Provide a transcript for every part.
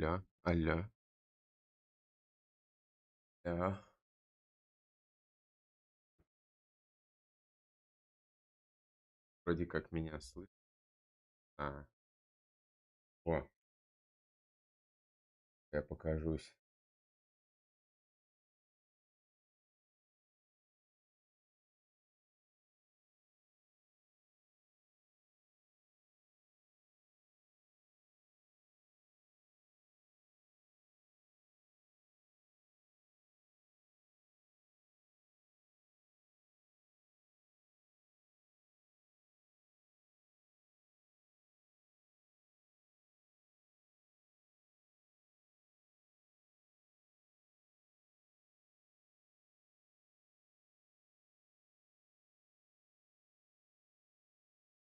Алло, алло, да, вроде как меня слышно. А, о, я покажусь.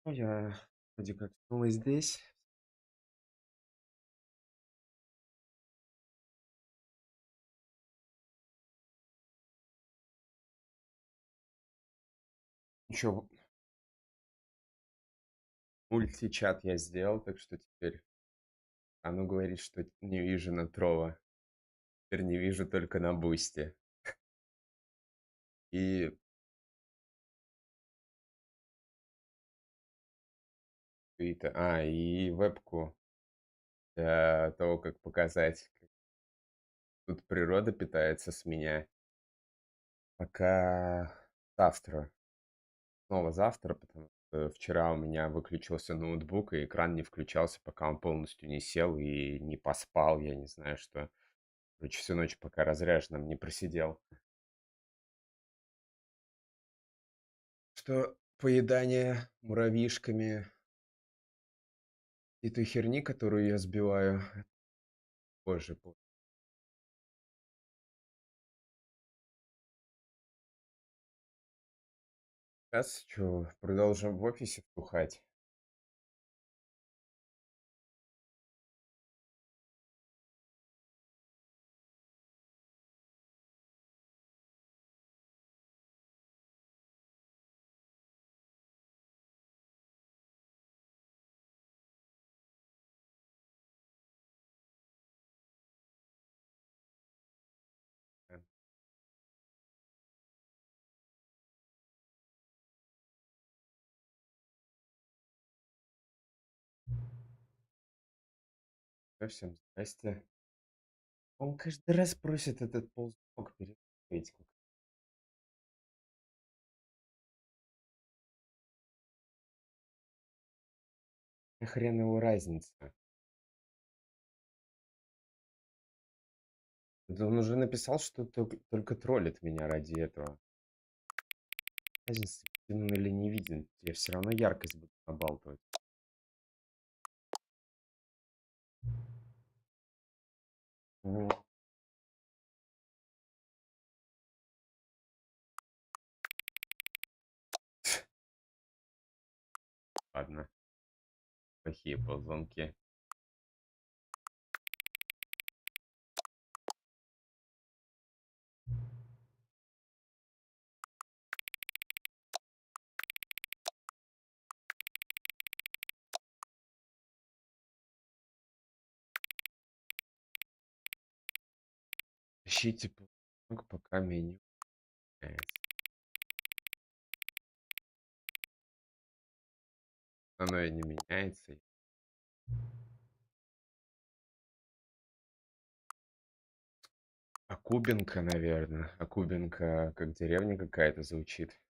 Ну, я вроде как снова здесь. Еще мультичат я сделал, так что теперь оно говорит, что не вижу на Трова. Теперь не вижу только на Бусте. И и вебку для того, как показать, как тут природа питается с меня. Пока завтра. Снова завтра, потому что вчера у меня выключился ноутбук, и экран не включался, пока он полностью не сел и не поспал. Я не знаю, что. Короче, всю ночь пока разряженным не просидел. Что поедание муравьишками и той херни, которую я сбиваю, позже. Сейчас что, продолжим в офисе втухать. Всем здрасте. Он каждый раз просит этот ползунок перестроить. Хрен его разница. Да он уже написал, что только троллит меня ради этого. Разницы, виден он или не виден, я все равно яркость буду набалтывать. Ну, ладно, плохие ползунки. Ищите ползунок, пока меню меняется. Оно и не меняется. А Кубинка, наверное. А Кубинка как деревня какая-то звучит.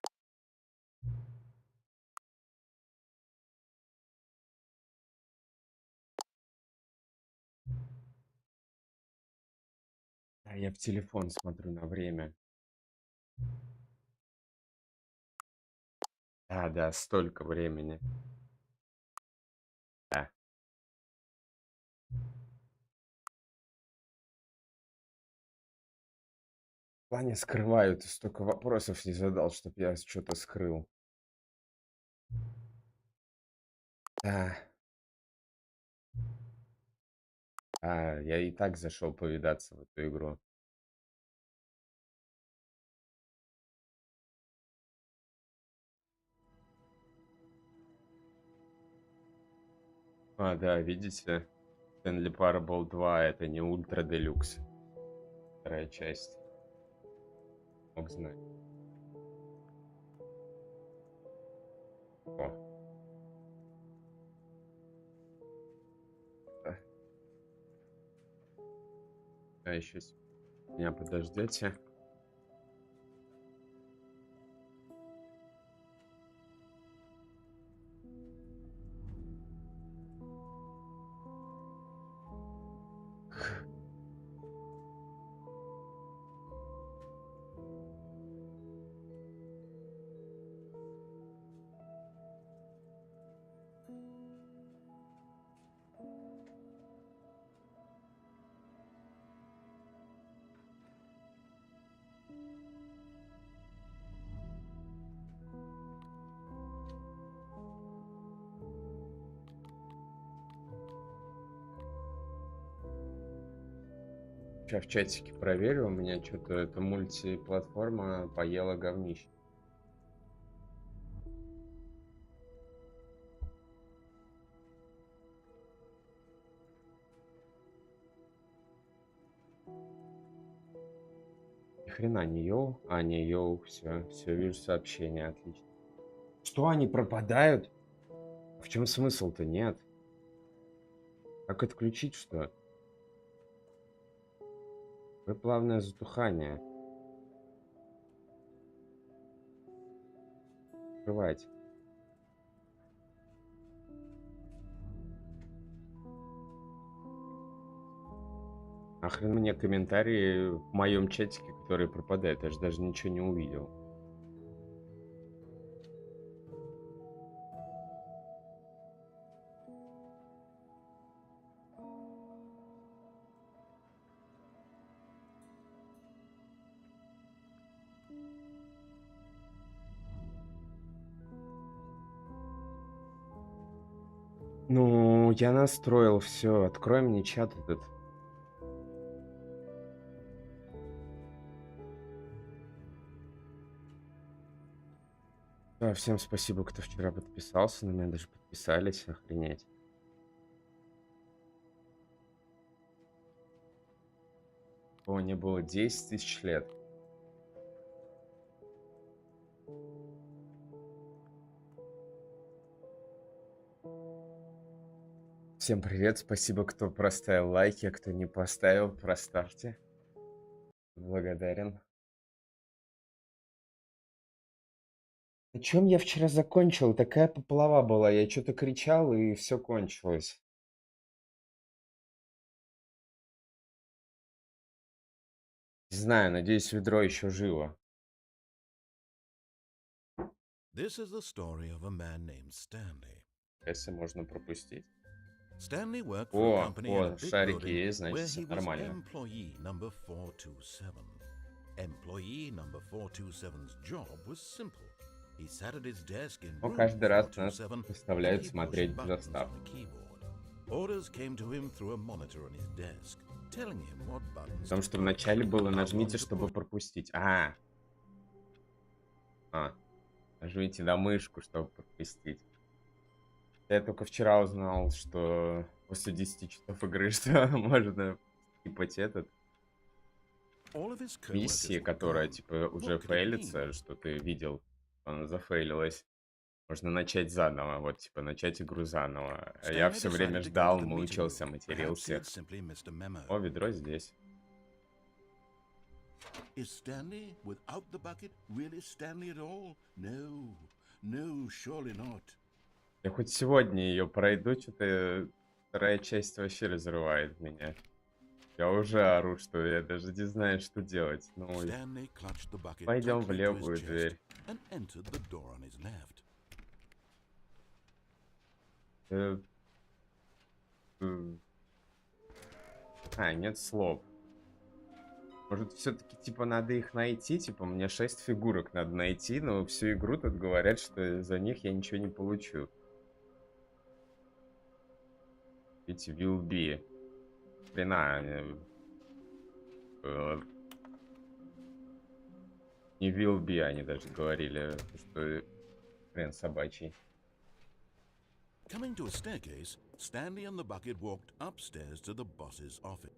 А я в телефон смотрю на время. Да, да, столько времени. Да. В плане скрываю, ты столько вопросов не задал, чтоб я что-то скрыл. Да. Я и так зашел повидаться в эту игру. Да, видите? stanleyparable 2 это не ультра делюкс. Вторая часть. Мог знать. О. А еще меня подождете. Сейчас в чатике проверю, у меня что-то эта мультиплатформа поела говнище. Ни хрена не йоу. А, не йоу, все, вижу сообщение, отлично. Что, они пропадают? В чем смысл-то? Нет. Как отключить что? Плавное затухание. Открывать. Нахрен мне комментарии в моем чатике, которые пропадают? Я же даже ничего не увидел. Ну, я настроил все. Открой мне чат этот. Да, всем спасибо, кто вчера подписался. На меня даже подписались. Охренеть. О, не было 10 тысяч лет. Всем привет, спасибо, кто проставил лайки, а кто не поставил, проставьте. Благодарен. На чем я вчера закончил? Такая поплава была, я что-то кричал и все кончилось. Не знаю, надеюсь, ведро еще живо. This is the story of a man named Stanley. Если можно пропустить. Stanley worked for a company in a big шарики building есть, значит, where все he was нормально. employee number 427. Employee number 427's job was simple. He sat at his desk in Но room каждый раз нас 427 заставляют and he смотреть pushed в buttons заставку. on a keyboard. Orders came to him through a monitor on his desk, telling him what buttons Потому to что push, вначале было how long нажмите, to чтобы push. пропустить. Нажмите на мышку, чтобы пропустить. Я только вчера узнал, что после 10 часов игры, что можно скипать этот All of his coworkers миссии, were которая gone. типа уже What could it mean? фейлится, что ты видел, она зафейлилась. Можно начать заново, вот типа начать игру заново. А я Stanley все время decided to go to ждал, the meeting мучился, room. Perhaps he матерился. had simply missed a memo. О, ведро здесь. Is Stanley without the bucket really Stanley at all? No, no, surely not. Я хоть сегодня ее пройду, что-то вторая часть вообще разрывает меня. Я уже ору, что я даже не знаю, что делать. Ну, Stanley clutched the bucket пойдем в tightly to his левую chest дверь. and entered the door on his left. Нет слов. Может, все-таки, типа, надо их найти? Типа, мне 6 фигурок надо найти, но всю игру тут говорят, что за них я ничего не получу. Видите, will be. Хрена. Не will be, они даже говорили, что хрен собачий. Coming to a staircase, Stanley and the bucket walked upstairs to the boss's office.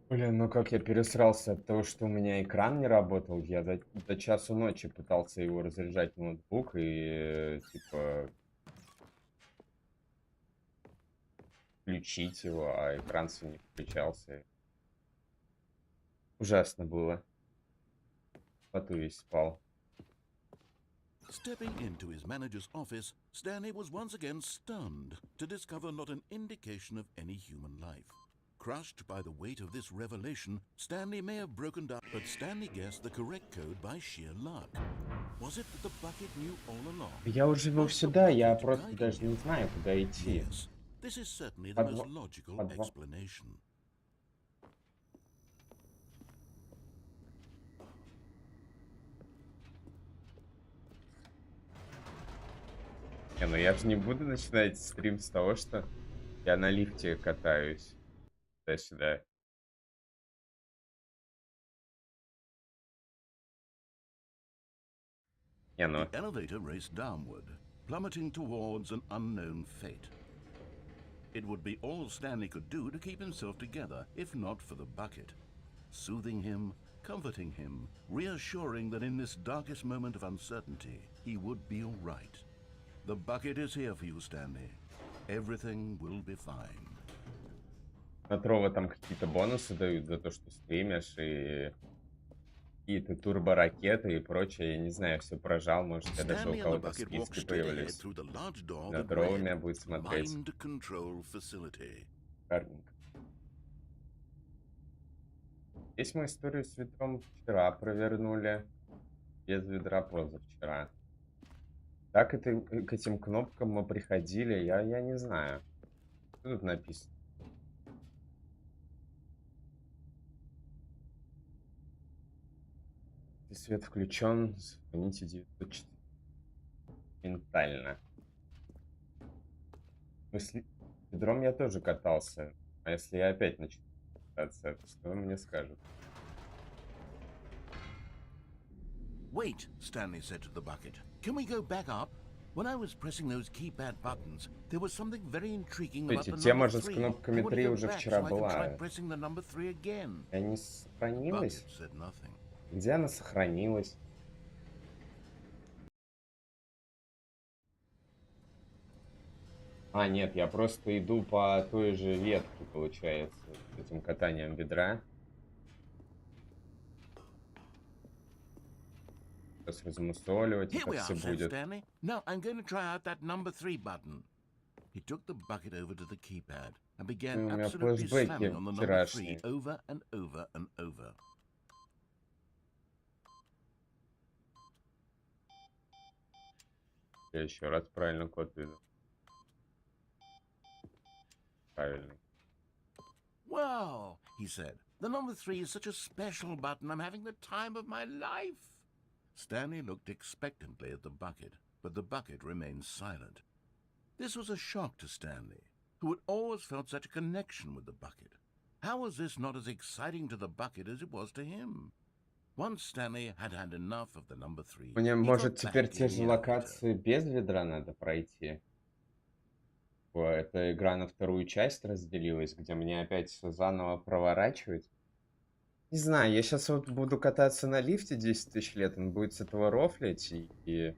Блин, ну как я пересрался от того, что у меня экран не работал. Я до часу ночи пытался его разряжать ноутбук и типа включить его, а экран все не включался. Ужасно было. Потом весь спал. Stepping into his manager's office, Stanley was once again stunned to discover not an indication of any human life. Crushed by the weight of this revelation, Stanley may have broken down, but Stanley guessed the correct code by sheer luck. Was it that the bucket knew all along? Я уже был сюда, я просто даже не знаю, куда идти. Yes, this is certainly the most logical explanation. Не, ну я же не буду начинать стрим с того, что я на лифте катаюсь туда-сюда. Не, ну... The elevator raced downward, plummeting towards an unknown fate. It would be all Stanley could do to keep himself together, if not for the bucket. Soothing him, comforting him, reassuring that in this darkest moment of uncertainty, he would be all right. The bucket is here for you, Stanley. Everything will be fine. Смотрова там какие-то бонусы дают за то, что стримишь, и какие-то турборакеты и прочее. Я не знаю, все прожал, может, я даже у кого-то в списке появлюсь. На дрова меня будет смотреть. Шикарненько. Здесь мы историю с ведром вчера провернули. Без ведра позавчера. Как это, к этим кнопкам мы приходили, я не знаю. Что тут написано? Если свет включен, звоните 904. Ментально. Если ведром я тоже катался. А если я опять начну кататься, то что мне скажут? Wait, Stanley said to the bucket. Can we go back up? When I was pressing those keypad buttons, there was something very intriguing about the Тема number же с 3. кнопками 3 уже вчера была. И не сохранилась? said nothing. Где она сохранилась? А, нет, я просто иду по той же ветке, получается, этим катанием ведра. Сейчас размусоливать, это все будет. Now I'm going to try out that number 3 button. He took the bucket over to the keypad and began absolutely slamming on the number 3 over and over and over. Я еще раз правильно код введу. Правильный. Wow, he said. The number 3 is such a special button. I'm having the time of my life. Stanley looked expectantly at the bucket, but the bucket remained silent. This was a shock to Stanley, who had always felt such a connection with the bucket. How was this not as exciting to the bucket as it was to him? Once Stanley had had enough of the number 3. Мне, может, теперь те же локации без ведра надо пройти? Эта игра на вторую часть разделилась, где мне опять все заново проворачивать. Не знаю, я сейчас вот буду кататься на лифте 10 тысяч лет, он будет с этого рофлить и...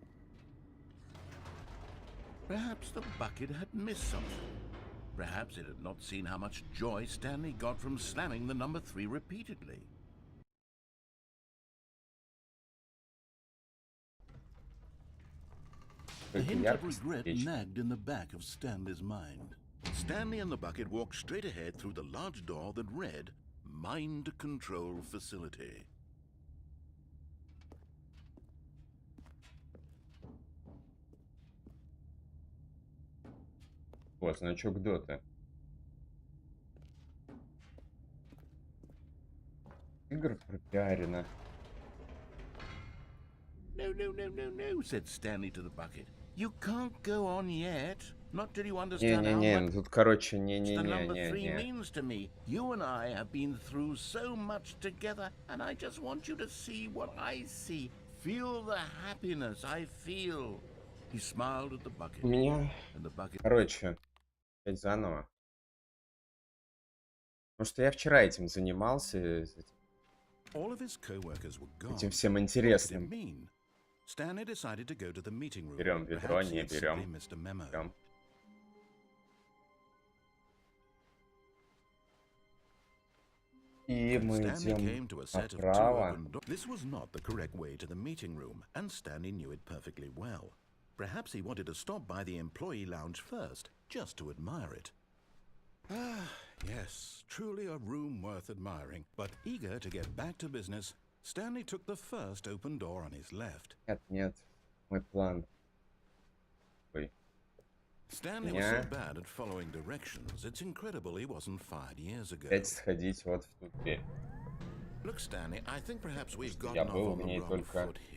Perhaps the bucket had missed something. Perhaps it had not seen how much joy Stanley got from slamming the number 3 repeatedly. A hint of regret nagged in the back of Stanley's mind. Stanley and the bucket walked straight ahead through the large door that read, Mind Control Facility. Вот, значок Доты. Игр пропиарено. No, said Stanley to the bucket. You can't go on yet. Not till you understand how much тут, короче, the number 3 means to me. You and I have been through so much together, and I just want you to see what I see. Feel the happiness I feel. He smiled at the bucket, У меня, and the bucket... короче, опять заново. Потому что я вчера этим занимался, All of his co-workers were gone. этим всем What could it интересным. mean? Stanley decided to go to the meeting room. Берем ведро, Perhaps he не had simply берем. missed a memo. Берем. И мы Stanley идем came to a set of two направо. open doors. This was not the correct way to the meeting room, and Stanley knew it perfectly well. Perhaps he wanted to stop by the employee lounge first, just to admire it. Ah, yes, truly a room worth admiring. But eager to get back to business, Stanley took the first open door on his left. Нет, мой план. Ой. Stanley was so bad at following directions, it's incredible he wasn't fired years ago. Опять сходить вот в ту дверь. Look, Stanley, I think perhaps we've Я gotten off был on в the ней wrong только... foot here.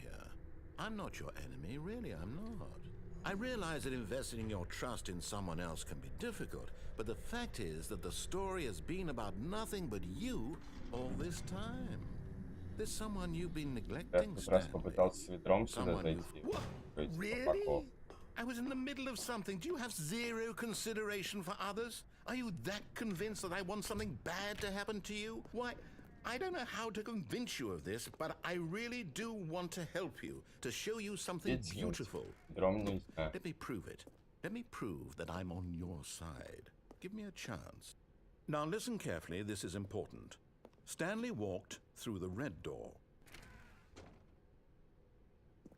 I'm not your enemy, really, I'm not. I realize that investing your trust in someone else can be difficult, but the fact is that the story has been about nothing but you all this time. There's someone you've been Я neglecting, как раз Stanley. попытался с ведром сюда Someone зайти. you've... What? Really? I was in the middle of something. Do you have zero consideration for others? Are you that convinced that I want something bad to happen to you? Why, I don't know how to convince you of this, but I really do want to help you, to show you something beautiful. Ведром нельзя. Let me prove it. Let me prove that I'm on your side. Give me a chance. Now listen carefully, this is important. Stanley walked through the red door.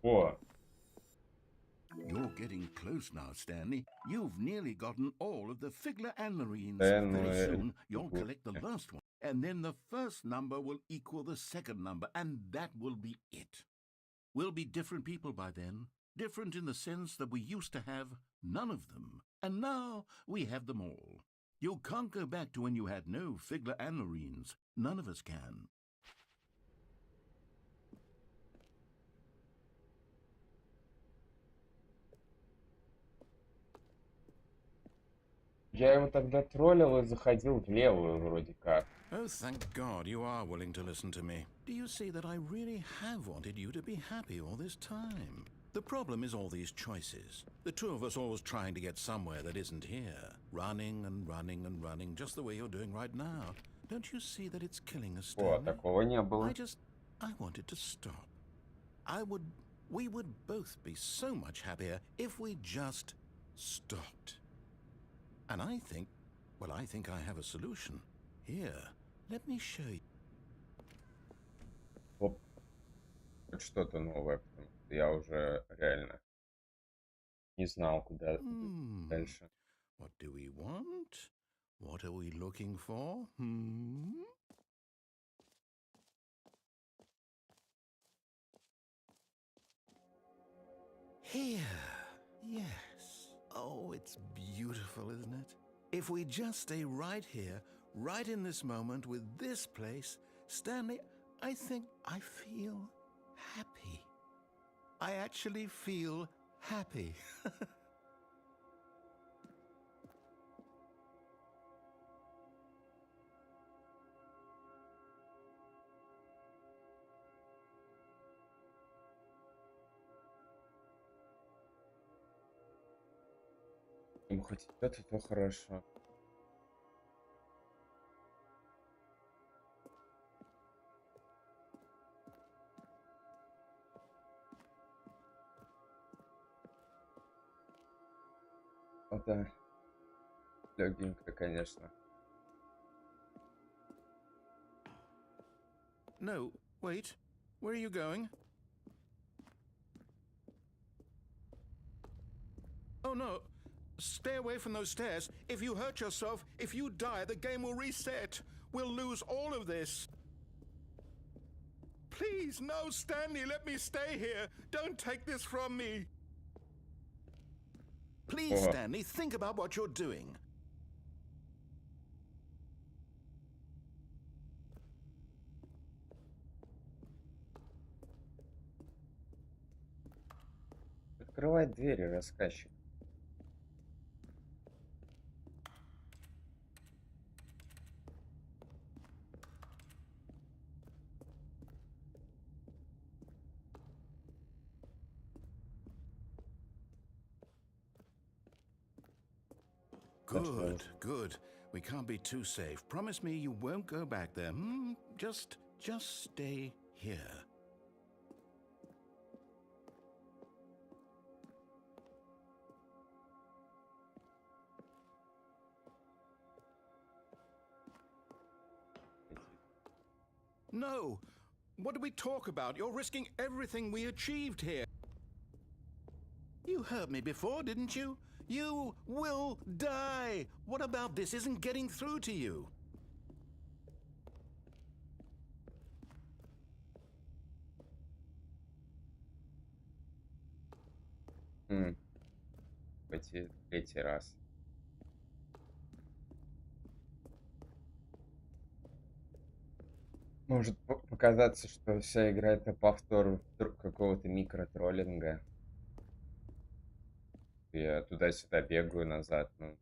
О, You're getting close now, Stanley. You've nearly gotten all of the Figler anmarines. Stanley. Very soon, you'll collect the last one. And then the first number will equal the second number, and that will be it. We'll be different people by then. Different in the sense that we used to have none of them. And now we have them all. You can't go back to when you had no Figler anmarines. None of us can. я его тогда троллил и заходил в левую вроде как. Oh, thank God you are willing to listen to me. Do you see that I really have wanted you to be happy all this time? The problem is all these choices. The two of us always trying to get somewhere that isn't here. Running and running and running, just the way you're doing right now. Don't you see that it's killing us, О, Stanley? такого не было. I wanted to stop. We would both be so much happier if we just stopped. And I think I have a solution. Here, let me show you. Оп. Хоть что-то новое, потому что я уже реально не знал, куда дальше. What do we want? What are we looking for? Here, yes. Oh, it's beautiful, isn't it? If we just stay right here, right in this moment with this place, Stanley, I think I feel happy. I actually feel happy. Ну, хоть это то хорошо. Ну да. Легенько, конечно. No, wait. Where are you going? Oh, no. Stay away from those stairs. If you hurt yourself, if you die, the game will reset. We'll lose all of this. Please, no, Stanley, let me stay here. Don't take this from me. Please, Stanley, think about what you're doing. Открывай двери, рассказчик. Good, good. We can't be too safe. Promise me you won't go back there. Just stay here. No! What did we talk about? You're risking everything we achieved here. You heard me before, didn't you? You will die! What about this isn't getting through to you? Третий раз. Может показаться, что вся игра это повтор какого-то микротроллинга. Я туда-сюда бегаю назад. Ну,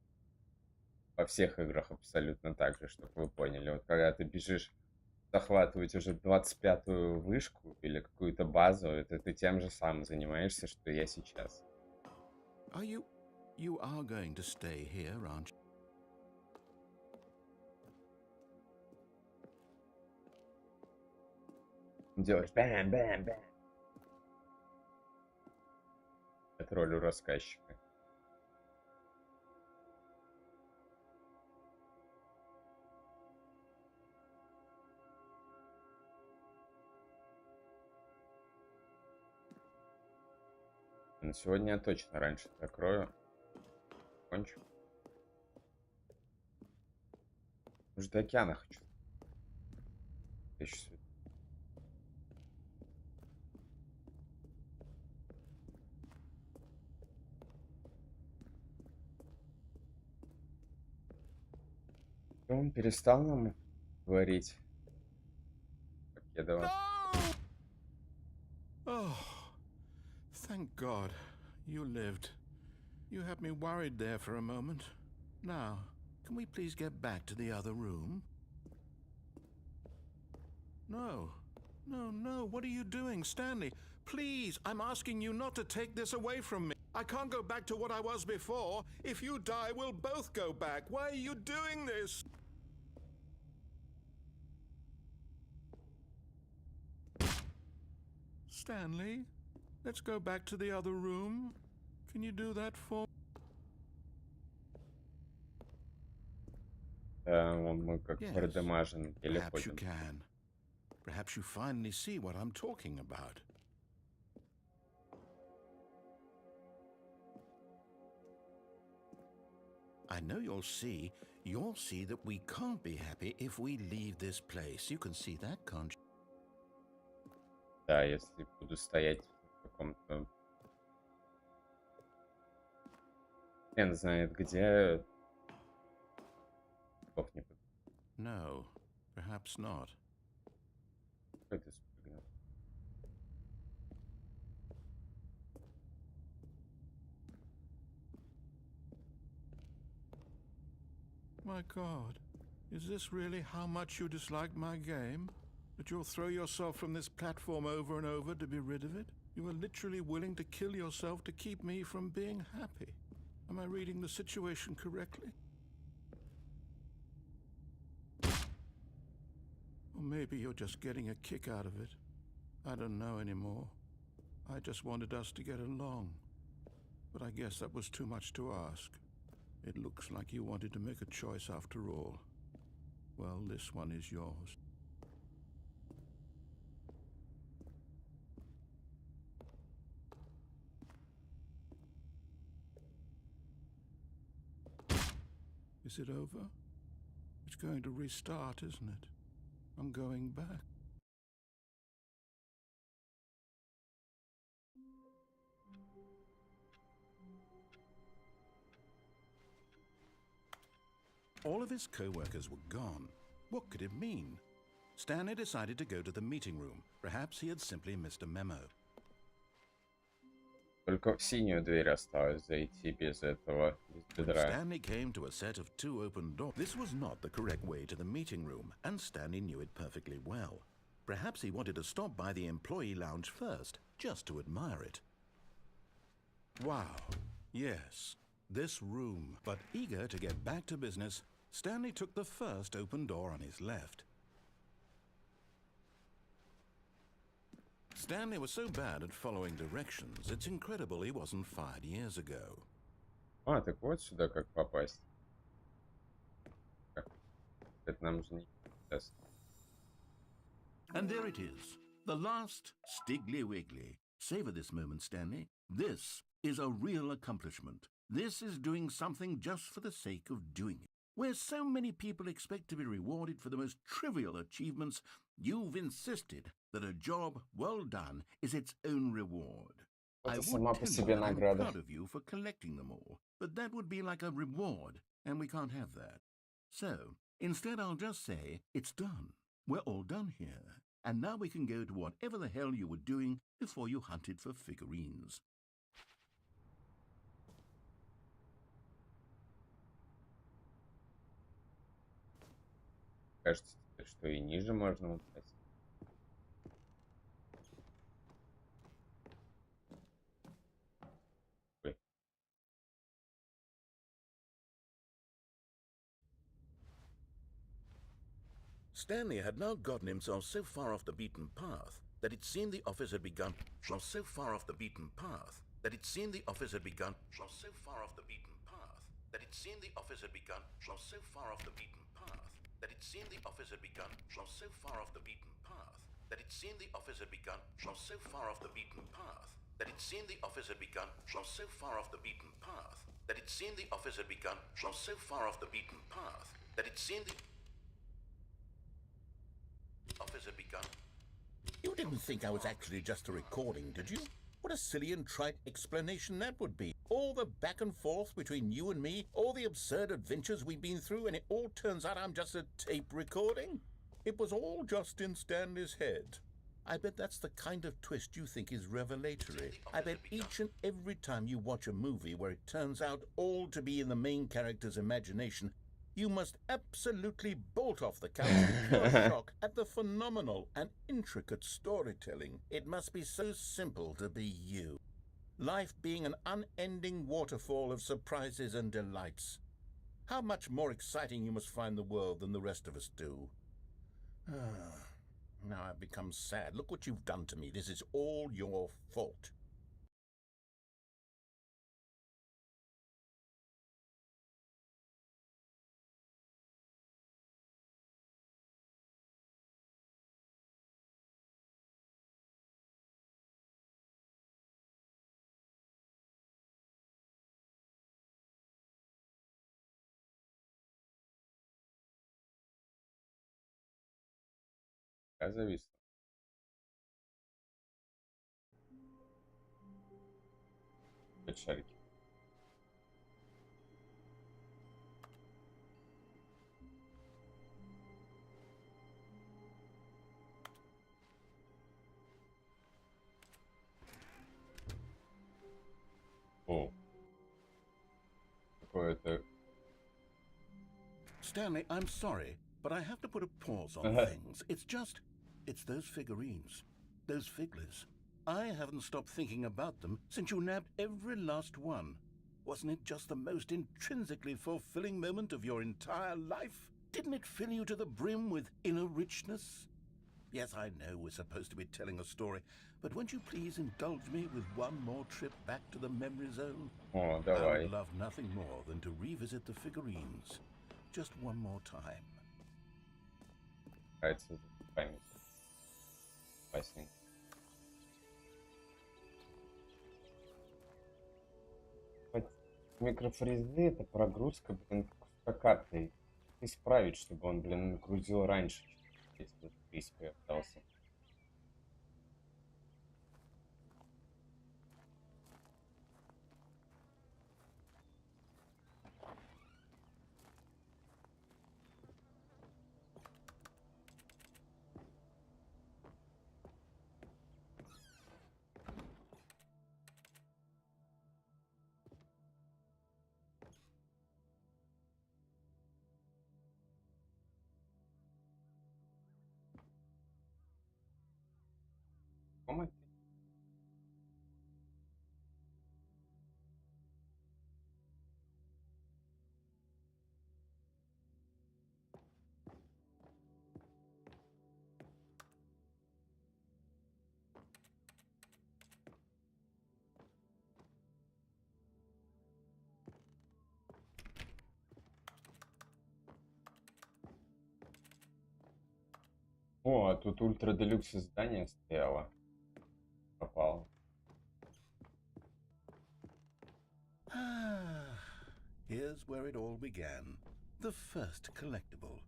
во всех играх абсолютно так же, чтобы вы поняли. Вот когда ты бежишь захватывать уже 25-ю вышку или какую-то базу, это ты тем же самым занимаешься, что я сейчас. You are going to stay here, aren't you? Делаешь бэм-бэм-бэм. Это роль у рассказчика. На сегодня я точно раньше закрою. Кончу. Уже до океана хочу. Еще он перестал нам говорить. Покедова. Oh, thank God you lived. You had me worried there for a moment. Now, can we please get back to the other room? No. No. What are you doing, Stanley? Please, I'm asking you not to take this away from me. I can't go back to what I was before. If you die, we'll both go back. Why are you doing this? Stanley, let's go back to the other room. Can you do that for me? Мы как продамажен еле Perhaps you ходим. can. Perhaps you finally see what I'm talking about. I know you'll see that we can't be happy if we leave this place. You can see that, can't you? Да, если буду стоять в каком-то... Хрен знает где... Бог не буду. No, perhaps not. Какой ты спрыгнул? My God, is this really how much you dislike my game? That you'll throw yourself from this platform over and over to be rid of it? You are literally willing to kill yourself to keep me from being happy. Am I reading the situation correctly? Or maybe you're just getting a kick out of it. I don't know anymore. I just wanted us to get along. But I guess that was too much to ask. It looks like you wanted to make a choice after all. Well, this one is yours. Is it over? It's going to restart, isn't it? I'm going back. All of his co-workers were gone. What could it mean? Stanley decided to go to the meeting room. Perhaps he had simply missed a memo. Только в синюю дверь осталось зайти без этого, без When бедра. Stanley came to a set of two open doors, this was not the correct way to the meeting room, and Stanley knew it perfectly well. Perhaps he wanted to stop by the employee lounge first, just to admire it. Wow, yes, this room. But eager to get back to business, Stanley took the first open door on his left. Stanley was so bad at following directions, it's incredible he wasn't fired years ago. А, так вот сюда как попасть. Это нам же не даст. And there it is, the last Stiggly Wiggly. Savor this moment, Stanley. This is a real accomplishment. This is doing something just for the sake of doing it. Where so many people expect to be rewarded for the most trivial achievements, you've insisted that a job well done is its own reward. I Это would сама по tell you себе that I'm награда. proud of you for collecting them all, but that would be like a reward, and we can't have that. So, instead I'll just say, it's done. We're all done here. And now we can go to whatever the hell you were doing before you hunted for figurines. Кажется, что и ниже можно упасть. Ой. Stanley had now gotten himself so far off the beaten path that it seemed the office had begun. So far off the beaten path that it seemed the office had begun. So far off the beaten path that it seemed the office had begun. So far off the beaten path that it seemed the office had begun. So far off the beaten path that it seemed the office had begun. So far off the beaten path that it seemed the office had begun. So far off the beaten path that it seemed the office had begun. So far off the beaten path that it seemed the office had begun. You didn't think I was actually just a recording, did you? What a silly and trite explanation that would be. All the back and forth between you and me, all the absurd adventures we've been through, and it all turns out I'm just a tape recording? It was all just in Stanley's head. I bet that's the kind of twist you think is revelatory. I bet each and every time you watch a movie where it turns out all to be in the main character's imagination, you must absolutely bolt off the couch in pure shock at the phenomenal and intricate storytelling. It must be so simple to be you. Life being an unending waterfall of surprises and delights. How much more exciting you must find the world than the rest of us do. Now I've become sad. Look what you've done to me. This is all your fault. Я завис. Шарики. О. Какое-то... Stanley, I'm sorry, but I have to put a pause on things. It's those figurines, those figglers. I haven't stopped thinking about them since you nabbed every last one. Wasn't it just the most intrinsically fulfilling moment of your entire life? Didn't it fill you to the brim with inner richness? Yes, I know we're supposed to be telling a story, but won't you please indulge me with one more trip back to the memory zone? О, I давай. would love nothing more than to revisit the figurines. Just one more time. Нравится память. Спасибо. Микрофрезы — это прогрузка, блин, кускокартой. Исправить, чтобы он, блин, нагрузил раньше, если тут в принципе остался. Комнате. О, а тут ультра делюкс издание стояло. Попал. Here's where it all began. The first collectible.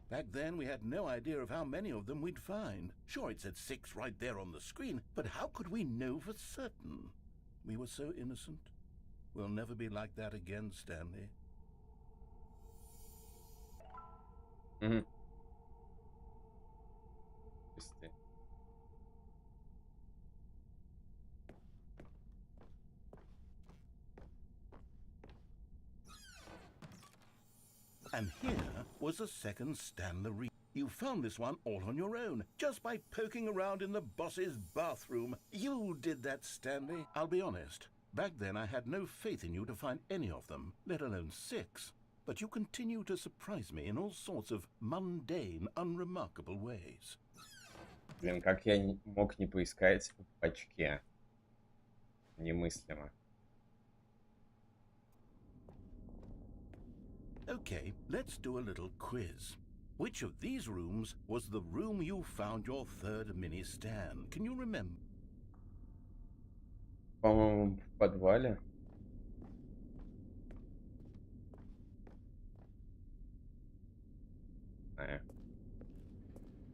Back then, we had no idea of how many of them we'd find. Sure, it said 6 right there on the screen, but how could we know for certain? We were so innocent. We'll never be like that again, Stanley. Угу. And here was a second Stanley. You found this one all on your own, just by poking around in the boss's bathroom. You did that, Stanley. I'll be honest. Back then, I had no faith in you to find any of them, let alone 6. But you continue to surprise me in all sorts of mundane, unremarkable ways. Блин, как я мог не поискать в пачке? Немыслимо. Okay, let's do a little quiz. Which of these rooms was the room you found your third mini stand? Can you remember? По-моему, в подвале.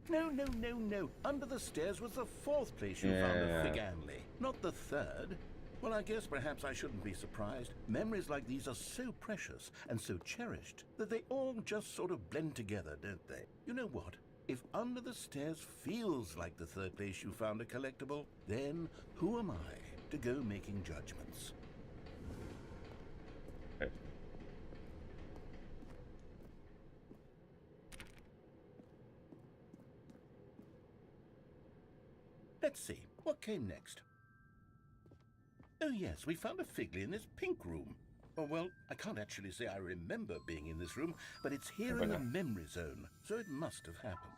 No. Under the stairs was the 4th place you found a Stanley, not the 3rd. Well, I guess perhaps I shouldn't be surprised. Memories like these are so precious and so cherished that they all just sort of blend together, don't they? You know what? If under the stairs feels like the 3rd place you found a collectible, then who am I to go making judgments? Let's see, what came next? Oh yes, we found a Figley in this pink room. Oh, well, I can't actually say I remember being in this room, but it's here in the memory zone, so it must have happened.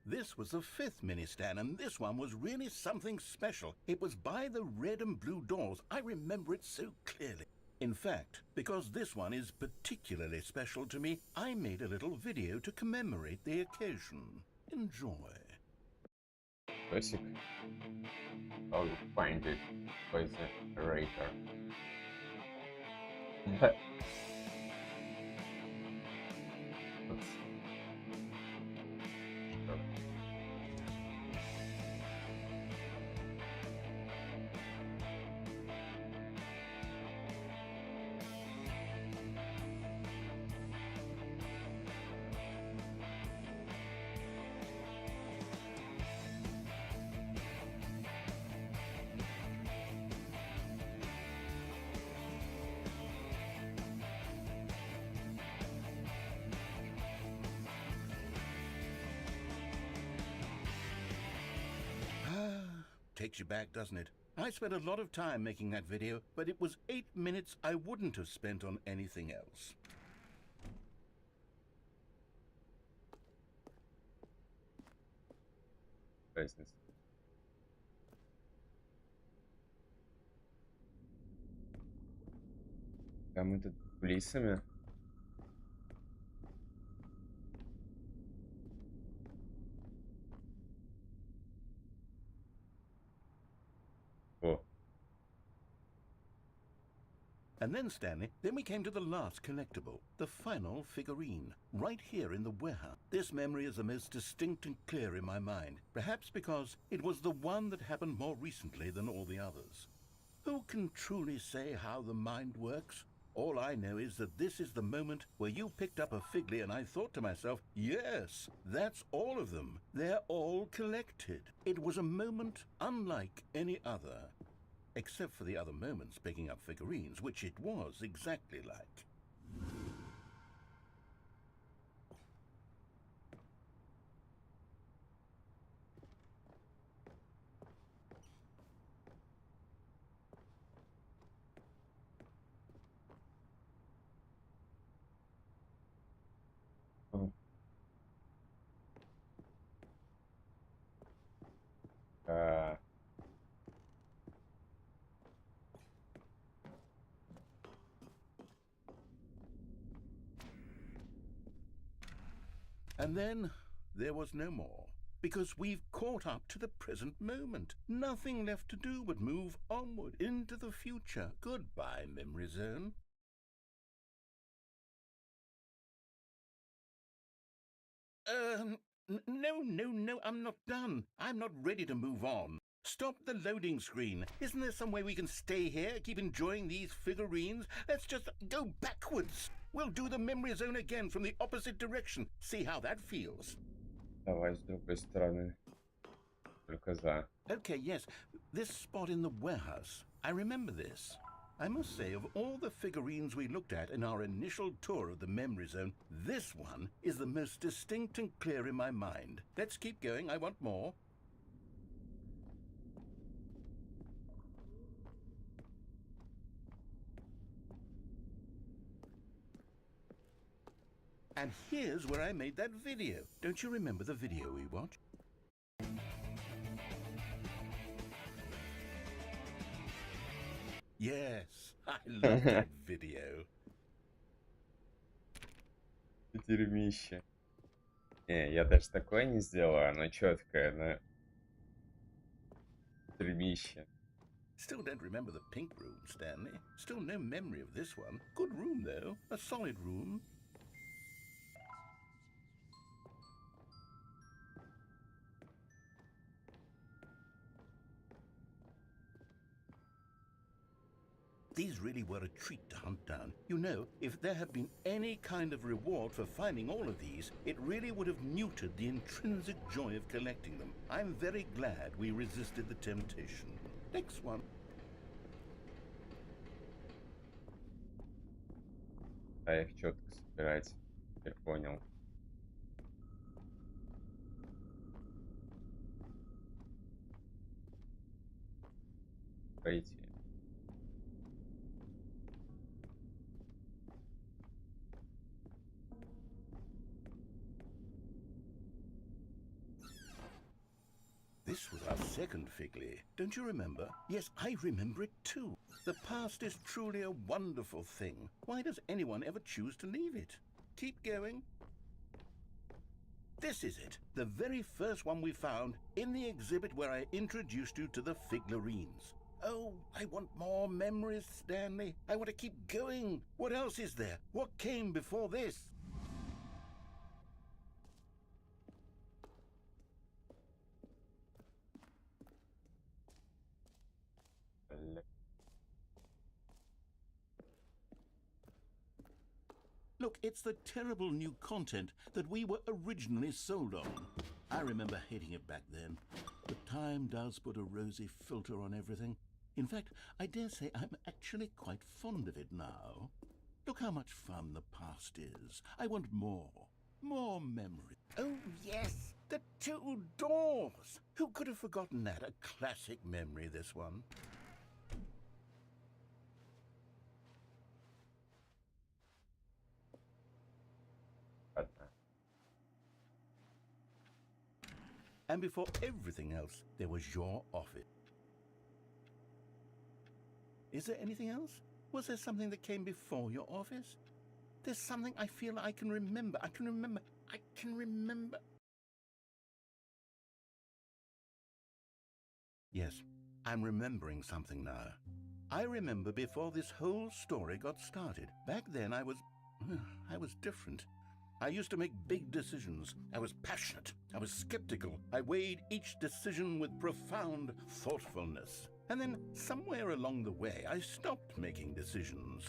This was the 5th mini-stand, and this one was really something special. It was by the red and blue doors. I remember it so clearly. In fact, because this one is particularly special to me, I made a little video to commemorate the occasion. Enjoy. Classic. I'll find it by the narrator. Takes you back, doesn't it? I spent a lot of time making that video, but it was 8 minutes I wouldn't have spent on anything else. Business. А мы тут кулисами. О. And then, Stanley, then we came to the last collectible, the final figurine, right here in the warehouse. This memory is the most distinct and clear in my mind, perhaps because it was the one that happened more recently than all the others. Who can truly say how the mind works? All I know is that this is the moment where you picked up a Figley and I thought to myself, yes, that's all of them. They're all collected. It was a moment unlike any other. Except for the other moments picking up figurines, which it was exactly like. And then there was no more. Because we've caught up to the present moment. Nothing left to do but move onward into the future. Goodbye, memory zone. No, I'm not done. I'm not ready to move on. Stop the loading screen. Isn't there some way we can stay here, keep enjoying these figurines? Let's just go backwards. We'll do the memory zone again from the opposite direction. See how that feels. Давай с другой стороны. Только за. Okay, yes. This spot in the warehouse. I remember this. I must say, of all the figurines we looked at in our initial tour of the memory zone, this one is the most distinct and clear in my mind. Let's keep going. I want more. And here's where I made that video. Don't you remember the video we watched? Yes, I love that video. Дерьмище. Не, я даже такое не сделаю, оно четкое, но... Дерьмище. Still don't remember the pink room, Stanley. Still no memory of this one. Good room, though. A solid room. These really were a treat to hunt down. You know, if there had been any kind of reward for finding all of these, it really would have neutered the intrinsic joy of collecting them. I'm very glad we resisted the temptation. Next one. А их четко собирать. Теперь понял. Пойти. This was our second Figley. Don't you remember? Yes, I remember it too. The past is truly a wonderful thing. Why does anyone ever choose to leave it? Keep going. This is it. The very first one we found in the exhibit where I introduced you to the figurines. Oh, I want more memories, Stanley. I want to keep going. What else is there? What came before this? Look, it's the terrible new content that we were originally sold on. I remember hating it back then. But time does put a rosy filter on everything. In fact, I dare say I'm actually quite fond of it now. Look how much fun the past is. I want more. More memory. Oh, yes, the two doors. Who could have forgotten that? A classic memory, this one. And before everything else, there was your office. Is there anything else? Was there something that came before your office? There's something I feel I can remember. I can remember. Yes, I'm remembering something now. I remember before this whole story got started. Back then I was different. I used to make big decisions. I was passionate. I was skeptical. I weighed each decision with profound thoughtfulness. And then somewhere along the way, I stopped making decisions.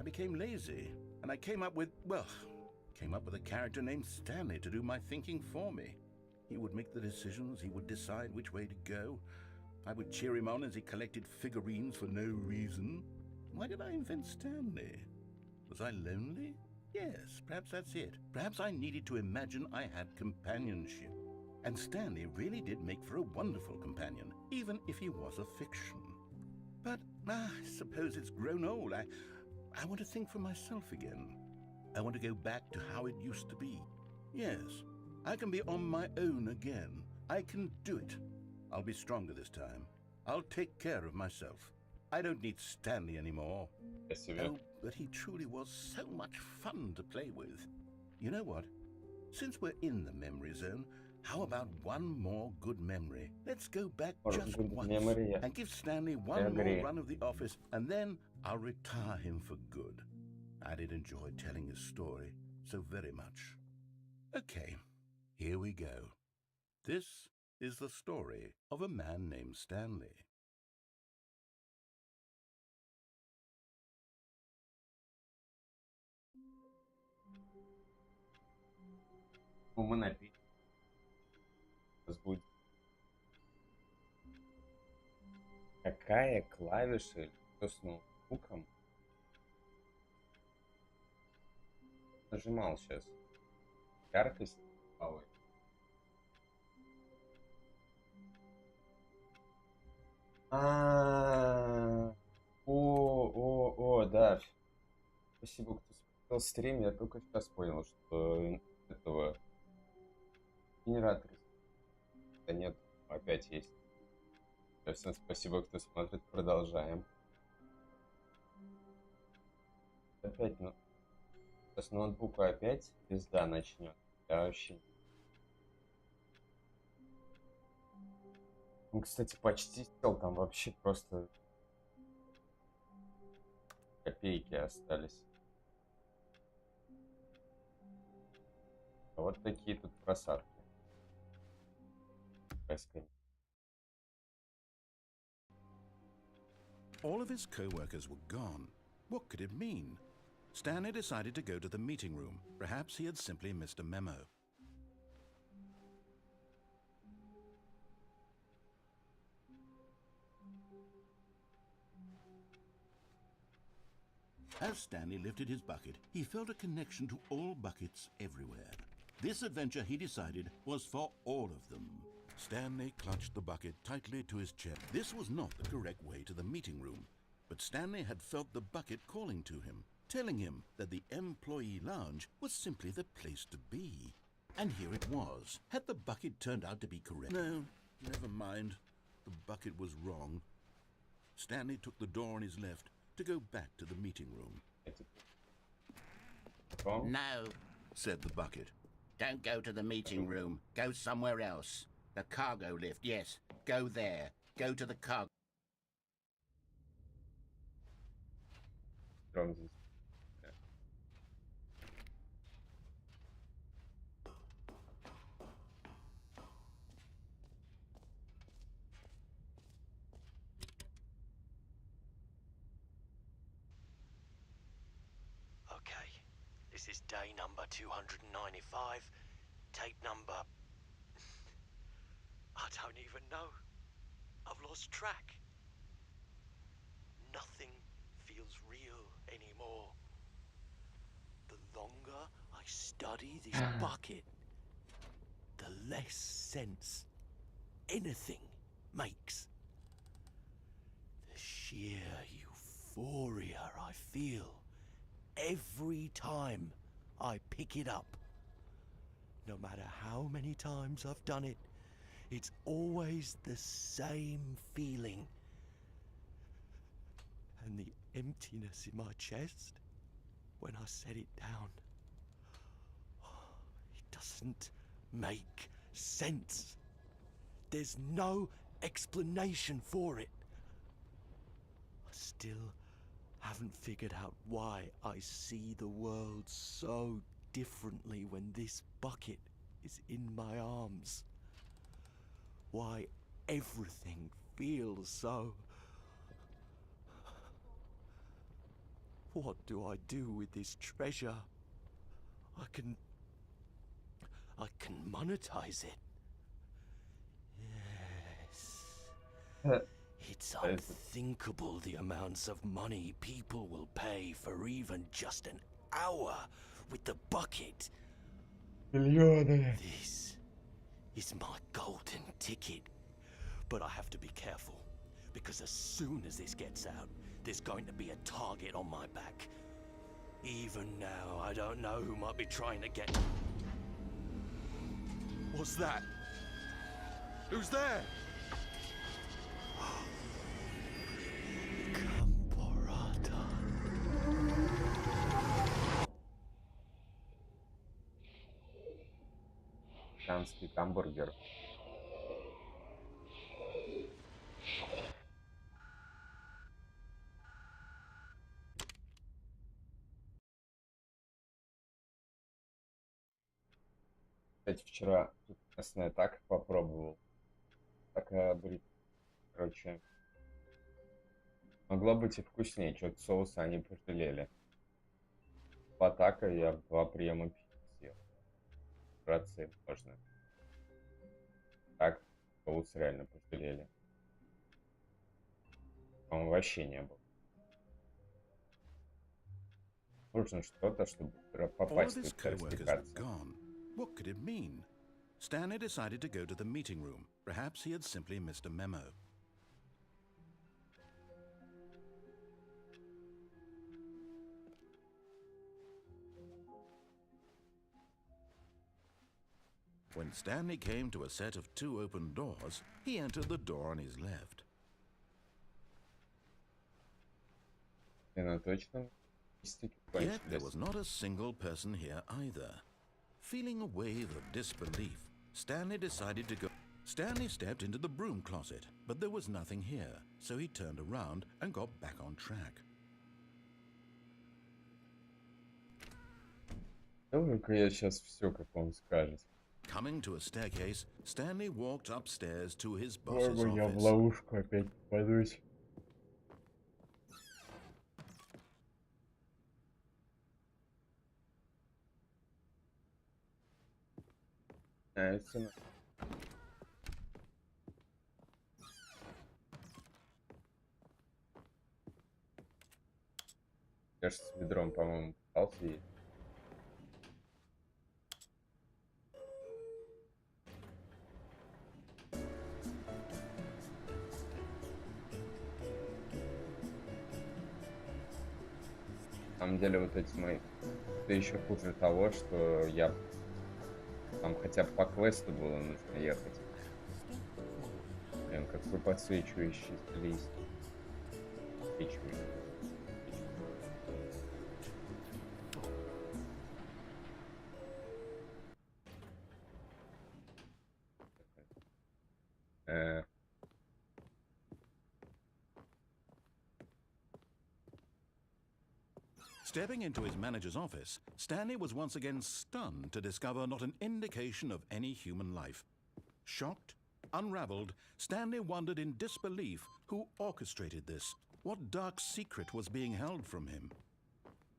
I became lazy. And I came up with a character named Stanley to do my thinking for me. He would make the decisions. He would decide which way to go. I would cheer him on as he collected figurines for no reason. Why did I invent Stanley? Was I lonely? Yes, perhaps that's it. Perhaps I needed to imagine I had companionship. And Stanley really did make for a wonderful companion, even if he was a fiction. But I suppose it's grown old. I want to think for myself again. I want to go back to how it used to be. Yes, I can be on my own again. I can do it. I'll be stronger this time. I'll take care of myself. I don't need Stanley anymore. Oh, but he truly was so much fun to play with. You know what? Since we're in the memory zone, how about one more good memory? Let's go back Or just good once memory. and give Stanley I one more agree. run of the office, and then I'll retire him for good. I did enjoy telling his story so very much. Okay, here we go. This is the story of a man named Stanley. Мы напишем. Будет. Какая клавиша или что с ноутбуком нажимал сейчас? Яркость палой. Да. Спасибо, кто смотрел стрим. Я только сейчас понял, что этого генератора нет, опять есть. Всем спасибо, кто смотрит. Продолжаем. Опять, сейчас ноутбука опять пизда начнет. Я вообще... Он, кстати, почти сел, там вообще просто копейки остались. Вот такие тут просадки. All of his co-workers were gone. What could it mean? Stanley decided to go to the meeting room. Perhaps he had simply missed a memo. As Stanley lifted his bucket, he felt a connection to all buckets everywhere. This adventure, he decided, was for all of them. Stanley clutched the bucket tightly to his chest. This was not the correct way to the meeting room, but Stanley had felt the bucket calling to him, telling him that the employee lounge was simply the place to be. And here it was. Had the bucket turned out to be correct? No, never mind. The bucket was wrong. Stanley took the door on his left to go back to the meeting room. No, said the bucket. don't go to the meeting room. Go somewhere else. The cargo lift, yes. Go there. Go to the cargo. Okay, this is day number 295, tape number... I don't even know. I've lost track. Nothing feels real anymore. The longer I study this bucket, the less sense anything makes. The sheer euphoria I feel every time I pick it up. No matter how many times I've done it, it's always the same feeling. And the emptiness in my chest when I set it down. It doesn't make sense. There's no explanation for it. I still haven't figured out why I see the world so differently when this bucket is in my arms. Why everything feels so... What do I do with this treasure? I can monetize it. Yes. It's unthinkable the amounts of money people will pay for even just an hour with the bucket. This is my golden ticket. But I have to be careful, because as soon as this gets out, there's going to be a target on my back. Even now, I don't know who might be trying to get... What's that? Who's there? Camporata. мексиканский гамбургер. Кстати, вчера тут местная так попробовал. Такая, короче, могло быть и вкуснее. Что-то соуса они пожалели. По тако я в 2 приема пищи съел. Братцы, можно. Так, соус реально пожалели. По-моему, вообще не было. Нужно что-то, чтобы All of попасть his в co-workers were классификацию. gone. What could it mean? Stanley decided to go to the meeting room. Perhaps he had simply missed a memo. When Stanley came to a set of 2 open doors, he entered the door on his left. И на точном стике Yet there кончились. was not a single person here either. Feeling a wave of disbelief, Stanley decided to go. Stanley stepped into the broom closet, but there was nothing here, so he turned around and got back on track. Ну-ка я сейчас все, как он скажет. Coming to a staircase, Stanley walked upstairs to his boss's Ой, я в office. ловушку опять попадусь. Нравится. Я же с ведром, по-моему, пытался есть. На самом деле вот эти мои... Это еще хуже того, что я... Там хотя бы по квесту было нужно ехать. Блин, какой подсвечивающий лист. Подсвечивающий. Stepping into his manager's office, Stanley was once again stunned to discover not an indication of any human life. Shocked, unraveled, Stanley wondered in disbelief who orchestrated this, what dark secret was being held from him.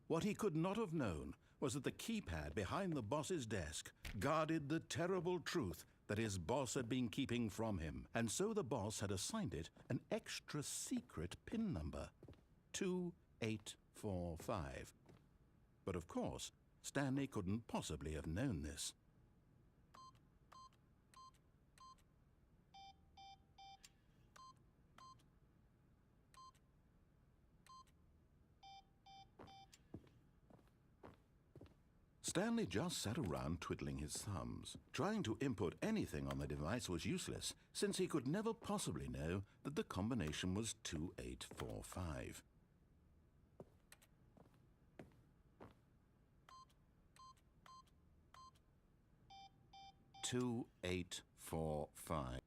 What he could not have known was that the keypad behind the boss's desk guarded the terrible truth that his boss had been keeping from him, and so the boss had assigned it an extra secret PIN number, 2845. But of course, Stanley couldn't possibly have known this. Stanley just sat around twiddling his thumbs. Trying to input anything on the device was useless, since he could never possibly know that the combination was 2845. Two, 8, 4, 5.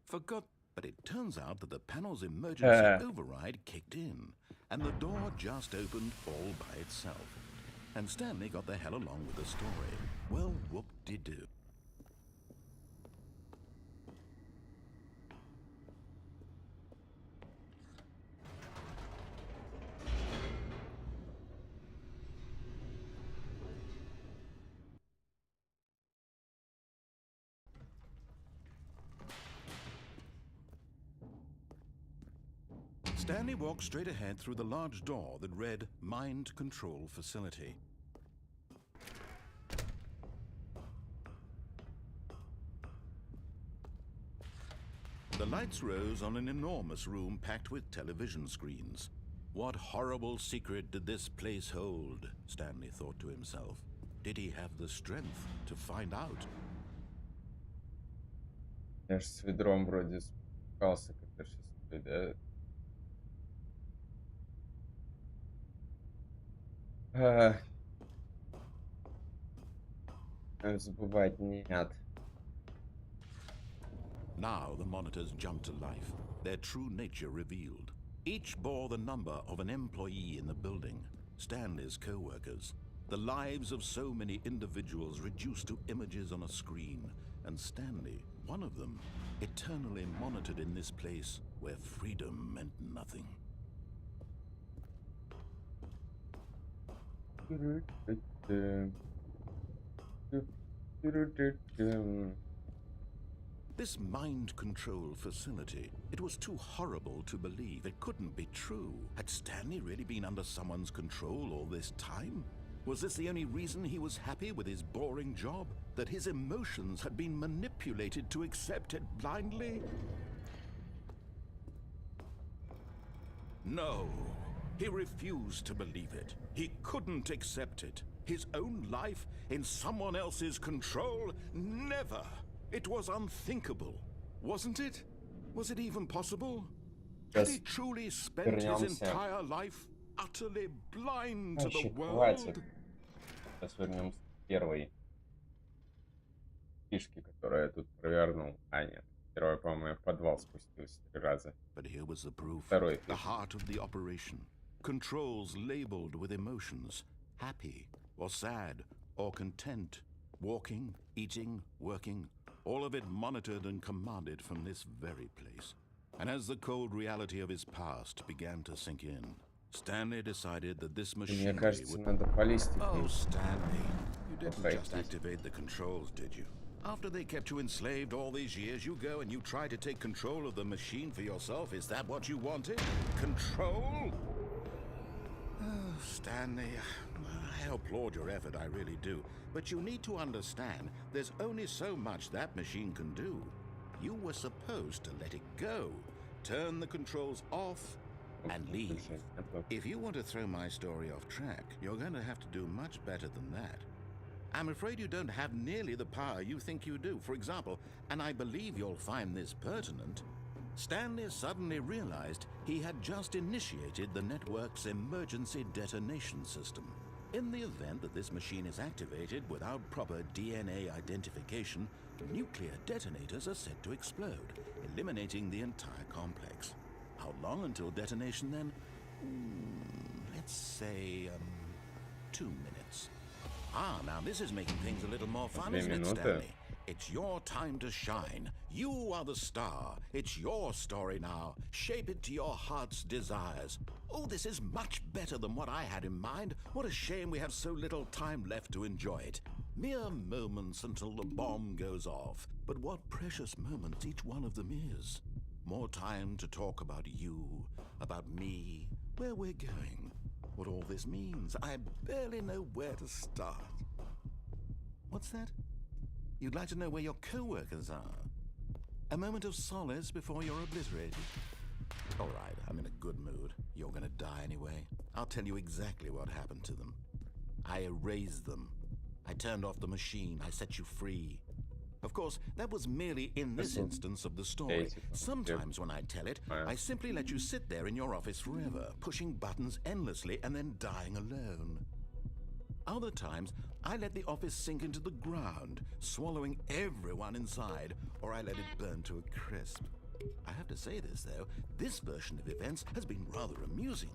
Forgot, but it turns out that the panel's emergency override kicked in, and the door just opened all by itself. And Stanley got the hell along with the story. Well, whoop-de-doo. Stanley walked straight ahead through the large door that read Mind Control Facility. The lights rose on an enormous room packed with television screens. What horrible secret did this place hold? Stanley thought to himself. Did he have the strength to find out? Я ж с ведром вроде спускался как-то шестой, да? А, забывать нет. Now the monitors jumped to life, their true nature revealed. Each bore the number of an employee in the building, Stanley's co-workers. The lives of so many individuals reduced to images on a screen, and Stanley, one of them, eternally monitored in this place where freedom meant nothing. This mind control facility, it was too horrible to believe. It couldn't be true. Had Stanley really been under someone's control all this time? Was this the only reason he was happy with his boring job? That his emotions had been manipulated to accept it blindly? No, he refused to believe it. He couldn't accept it. His own life in someone else's control? Never! It was unthinkable, wasn't it? Was it even possible? Had he truly spent his entire life utterly blind to the world? Сейчас вернемся к первой фишке, которую я тут провернул. А, нет. Первая, по-моему, я в подвал спустился 3 раза. But here was the proof. Второй. The heart of the operation. Controls labeled with emotions. Happy or sad or content. Walking, eating, working. All of it monitored and commanded from this very place. And as the cold reality of his past began to sink in, Stanley decided that this machinery Мне кажется, would... надо по листику. Oh, Stanley, you didn't just activate the controls, did you? After they kept you enslaved all these years, you go and you try to take control of the machine for yourself. Is that what you wanted? Control? Oh, Stanley, I applaud your effort, I really do. But you need to understand, there's only so much that machine can do. You were supposed to let it go, turn the controls off, and leave. If you want to throw my story off track, you're going to have to do much better than that. I'm afraid you don't have nearly the power you think you do. For example, and I believe you'll find this pertinent, Stanley suddenly realized he had just initiated the network's emergency detonation system. In the event that this machine is activated without proper DNA identification, nuclear detonators are set to explode, eliminating the entire complex. How long until detonation then? Let's say, 2 minutes. Ah, now this is making things a little more fun, isn't it, Stanley? It's your time to shine. You are the star. It's your story now. Shape it to your heart's desires. Oh, this is much better than what I had in mind. What a shame we have so little time left to enjoy it. Mere moments until the bomb goes off. But what precious moments each one of them is. More time to talk about you, about me, where we're going, what all this means. I barely know where to start. What's that? You'd like to know where your co-workers are? A moment of solace before you're obliterated? All right, I'm in a good mood. You're gonna die anyway. I'll tell you exactly what happened to them. I erased them. I turned off the machine. I set you free. Of course, that was merely in this instance of the story. Sometimes when I tell it, I simply let you sit there in your office forever, pushing buttons endlessly and then dying alone. Other times, I let the office sink into the ground, swallowing everyone inside, or I let it burn to a crisp. I have to say this, though, this version of events has been rather amusing.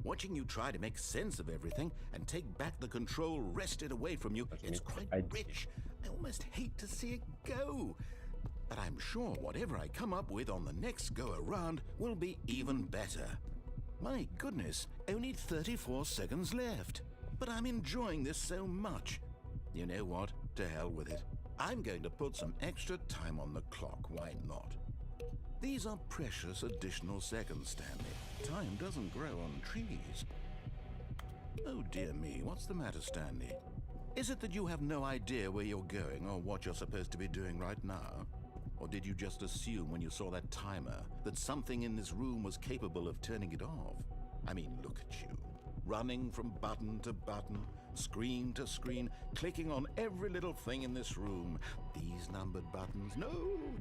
Watching you try to make sense of everything and take back the control wrested away from you, it's quite rich. I almost hate to see it go. But I'm sure whatever I come up with on the next go-around will be even better. My goodness, only 34 seconds left. But I'm enjoying this so much. You know what? To hell with it. I'm going to put some extra time on the clock, why not? These are precious additional seconds, Stanley. Time doesn't grow on trees. Oh dear me, what's the matter, Stanley? Is it that you have no idea where you're going or what you're supposed to be doing right now? Or did you just assume when you saw that timer that something in this room was capable of turning it off? I mean, look at you. Running from button to button, screen to screen, clicking on every little thing in this room. These numbered buttons, no,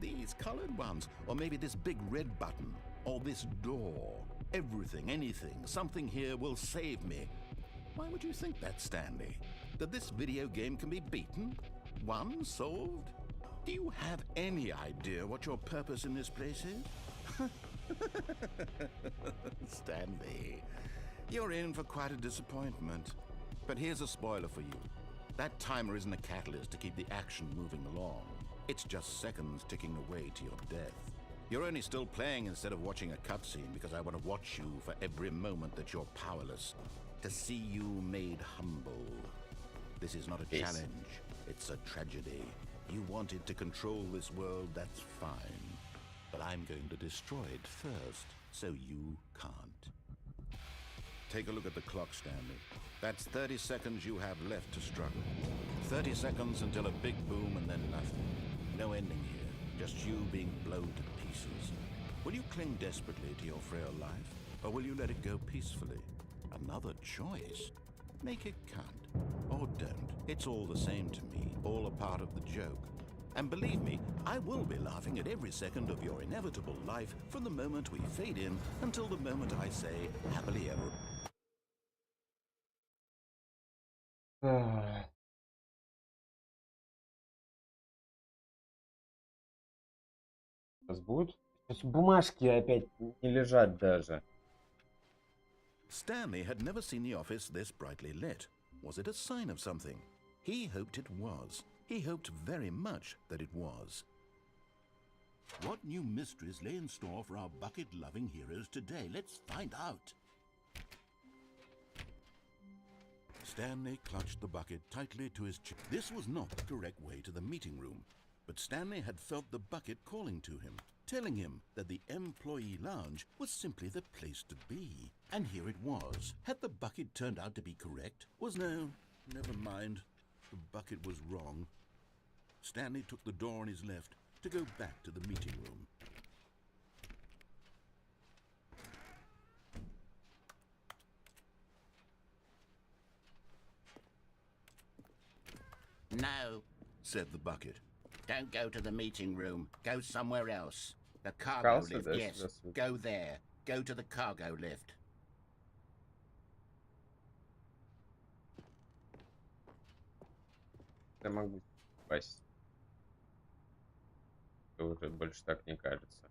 these colored ones, or maybe this big red button, or this door. Everything, anything, something here will save me. Why would you think that, Stanley? That this video game can be beaten? Won? Solved? Do you have any idea what your purpose in this place is? Stanley, you're in for quite a disappointment. But here's a spoiler for you. That timer isn't a catalyst to keep the action moving along. It's just seconds ticking away to your death. You're only still playing instead of watching a cutscene because I want to watch you for every moment that you're powerless. To see you made humble. This is not a challenge. It's a tragedy. You wanted to control this world, that's fine. But I'm going to destroy it first, so you can't. Take a look at the clock, Stanley. That's 30 seconds you have left to struggle. 30 seconds until a big boom and then nothing. No ending here, just you being blown to pieces. Will you cling desperately to your frail life, or will you let it go peacefully? Another choice. Make it count. Or don't. It's all the same to me, all a part of the joke. And believe me, I will be laughing at every second of your inevitable life from the moment we fade in until the moment I say happily ever. Сейчас будет? Сейчас бумажки опять не лежат даже. Stanley had never seen the office this brightly lit. Was it a sign of something? He hoped it was. He hoped very much that it was. What new mysteries lay in store for our bucket-loving heroes today? Let's find out. Stanley clutched the bucket tightly to his chest. This was not the correct way to the meeting room, but Stanley had felt the bucket calling to him, telling him that the employee lounge was simply the place to be. And here it was. Had the bucket turned out to be correct? No, never mind. The bucket was wrong. Stanley took the door on his left to go back to the meeting room. No, said the bucket. don't go to the meeting room. Go somewhere else. The cargo Calça lift, das- yes. das- Go there. Go to the cargo lift. Я могу попасть. Уже больше так не кажется.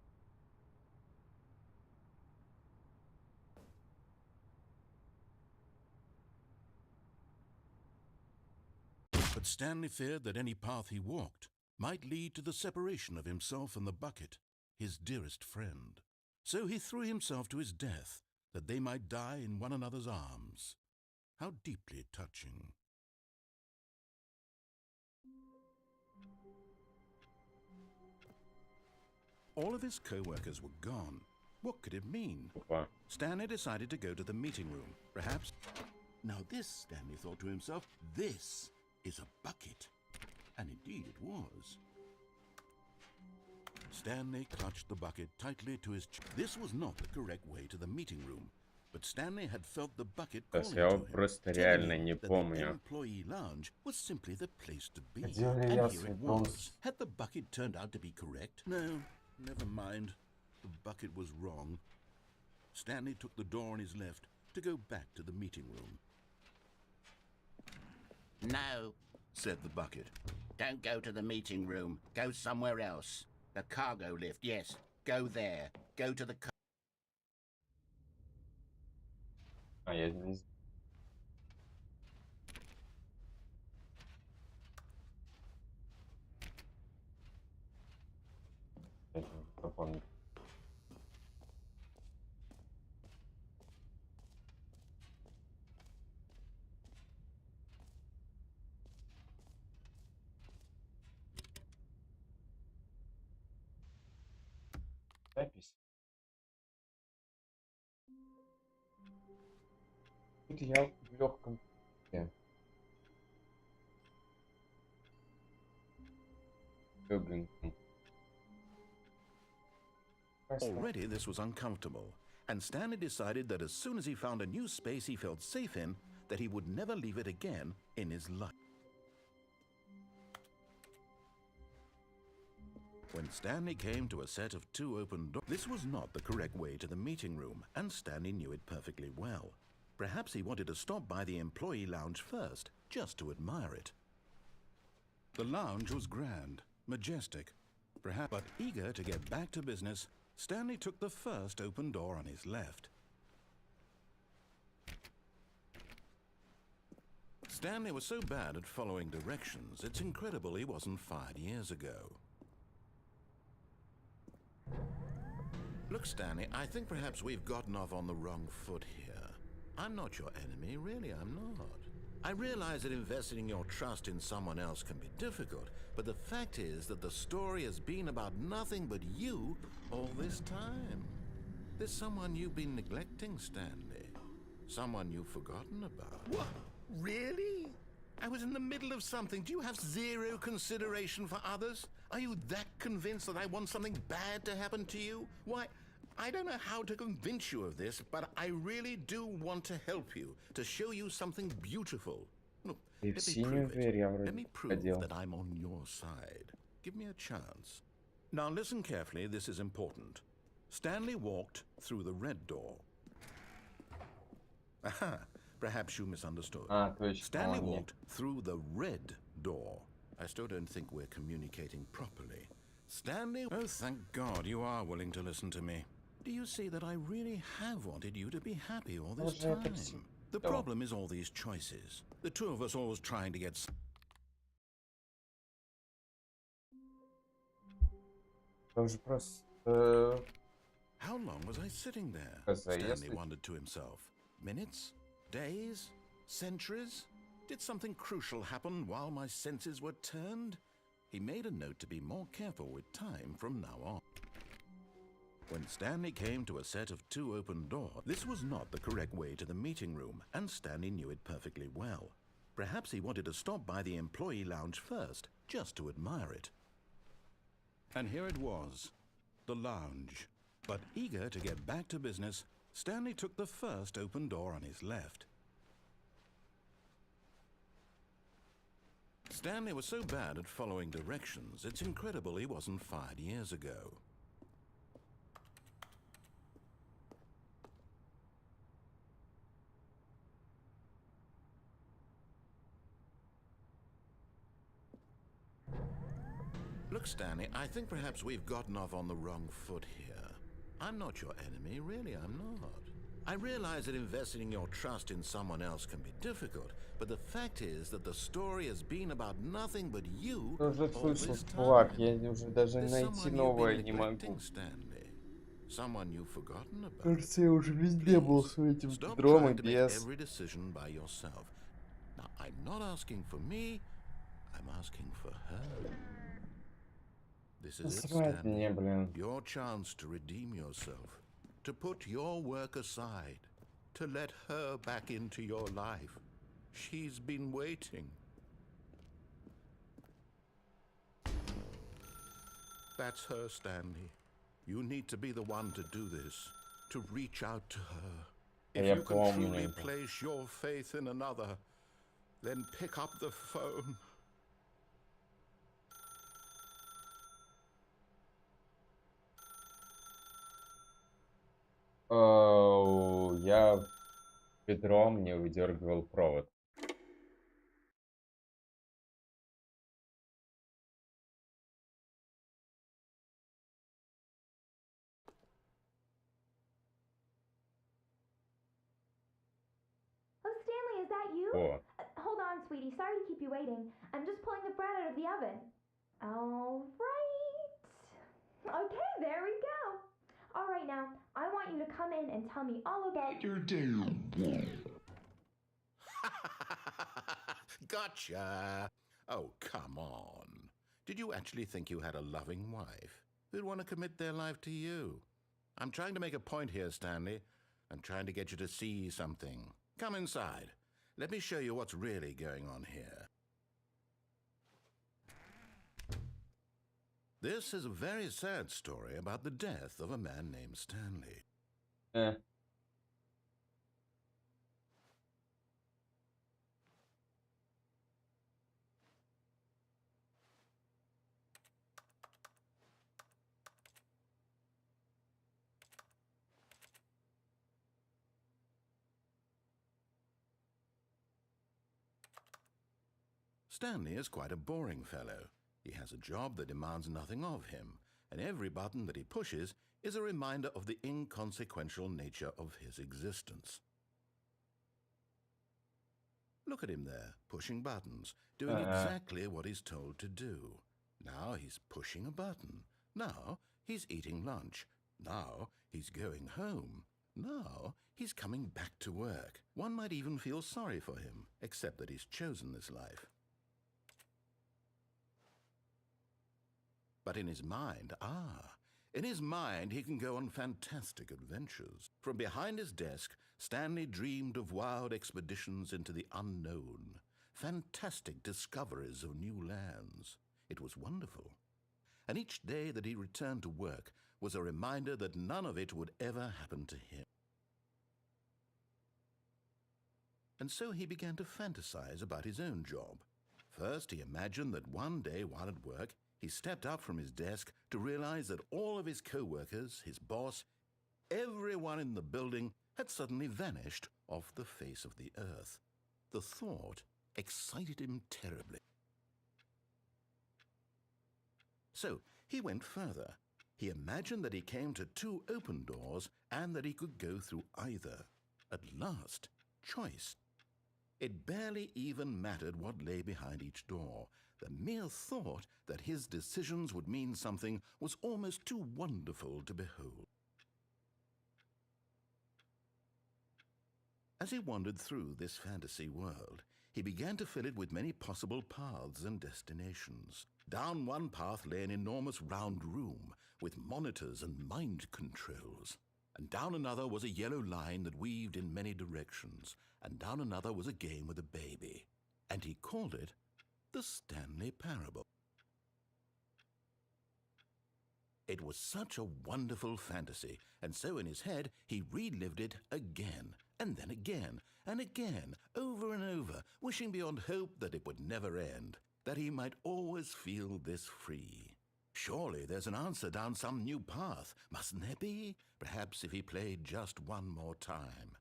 But Stanley feared that any path he walked might lead to the separation of himself and the bucket, his dearest friend. So he threw himself to his death, that they might die in one another's arms. How deeply touching. All of his co-workers were gone. What could it mean? Опа. Stanley decided to go to the meeting room. Perhaps... Now this, Stanley thought to himself, this is a bucket. And indeed it was. Stanley clutched the bucket tightly to his chest. This was not the correct way to the meeting room, but Stanley had felt the bucket Сейчас calling я to him, просто telling реально him не that the помню. employee lounge was simply the place to be. Где ли And я here it свидался? was. Had the bucket turned out to be correct? No, never mind. The bucket was wrong. Stanley took the door on his left to go back to the meeting room. No, Said the bucket. don't go to the meeting room. Go somewhere else. The cargo lift, yes. Go there. Go to the А, я не запомнил. Запись. Тут я в легком. Легеньком. Already this was uncomfortable, and Stanley decided that as soon as he found a new space he felt safe in, that he would never leave it again in his life. When Stanley came to a set of 2 open doors, this was not the correct way to the meeting room, and Stanley knew it perfectly well. Perhaps he wanted to stop by the employee lounge first, just to admire it. The lounge was grand, majestic, perhaps, but eager to get back to business, Stanley took the first open door on his left. Stanley was so bad at following directions, it's incredible he wasn't fired years ago. Look, Stanley, I think perhaps we've gotten off on the wrong foot here. I'm not your enemy, really, I'm not. I realize that investing your trust in someone else can be difficult, but the fact is that the story has been about nothing but you all this time. There's someone you've been neglecting, Stanley. Someone you've forgotten about. What? Really? I was in the middle of something. Do you have zero consideration for others? Are you that convinced that I want something bad to happen to you? Why, I don't know how to convince you of this, but I really do want to help you, to show you something beautiful. Look, let me prove it. Let me prove that I'm on your side. Give me a chance. Now listen carefully, this is important. Stanley walked through the red door. Aha, perhaps you misunderstood. Stanley walked through the red door. I still don't think we're communicating properly. Stanley, oh thank God you are willing to listen to me. Do you see that I really have wanted you to be happy all this time? The problem is all these choices. The two of us always trying to get... How long was I sitting there? Stanley wondered to himself. Minutes? Days? Centuries? Did something crucial happen while my senses were turned? He made a note to be more careful with time from now on. When Stanley came to a set of 2 open doors, this was not the correct way to the meeting room, and Stanley knew it perfectly well. Perhaps he wanted to stop by the employee lounge first, just to admire it. And here it was, the lounge. But eager to get back to business, Stanley took the first open door on his left. Stanley was so bad at following directions, it's incredible he wasn't fired years ago. Look, Stanley, I think perhaps we've gotten off on the wrong foot here. I'm not your enemy, really, I'm not. I realize that investing your trust in someone else can be difficult, but the fact is that the story has been about nothing but you all this time. There's someone you've been neglecting, Stanley. Someone you've forgotten about. Please, stop trying to make every decision by yourself. Now, I'm not asking for me, I'm asking for her. This is it, Stanley. Your chance to redeem yourself, to put your work aside, to let her back into your life. She's been waiting. That's her, Stanley. You need to be the one to do this, to reach out to her. If you can truly place your faith in another, then pick up the phone. Я ведром не выдергивал провод. Oh, Stanley, is that you? Hold on, sweetie. Sorry to keep you waiting. I'm just pulling the bread out of the oven. All right. Okay, there we go. All right, now, I want you to come in and tell me all about your day. Gotcha. Oh, come on. Did you actually think you had a loving wife who'd want to commit their life to you? I'm trying to make a point here, Stanley. I'm trying to get you to see something. Come inside. Let me show you what's really going on here. This is a very sad story about the death of a man named Stanley. Stanley is quite a boring fellow. He has a job that demands nothing of him, and every button that he pushes is a reminder of the inconsequential nature of his existence. Look at him there, pushing buttons, doing exactly what he's told to do. Now he's pushing a button. Now he's eating lunch. Now he's going home. Now he's coming back to work. One might even feel sorry for him, except that he's chosen this life. But in his mind, in his mind he can go on fantastic adventures. From behind his desk, Stanley dreamed of wild expeditions into the unknown, fantastic discoveries of new lands. It was wonderful. And each day that he returned to work was a reminder that none of it would ever happen to him. And so he began to fantasize about his own job. First, he imagined that one day while at work, he stepped up from his desk to realize that all of his co-workers, his boss, everyone in the building had suddenly vanished off the face of the earth. The thought excited him terribly. So he went further. He imagined that he came to 2 open doors and that he could go through either. At last, choice. It barely even mattered what lay behind each door. The mere thought that his decisions would mean something was almost too wonderful to behold. As he wandered through this fantasy world, he began to fill it with many possible paths and destinations. Down one path lay an enormous round room with monitors and mind controls. And down another was a yellow line that weaved in many directions. And down another was a game with a baby. And he called it the Stanley Parable. It was such a wonderful fantasy, and so in his head he relived it again, and then again, and again, over and over, wishing beyond hope that it would never end, that he might always feel this free. Surely there's an answer down some new path, mustn't there be? Perhaps if he played just one more time.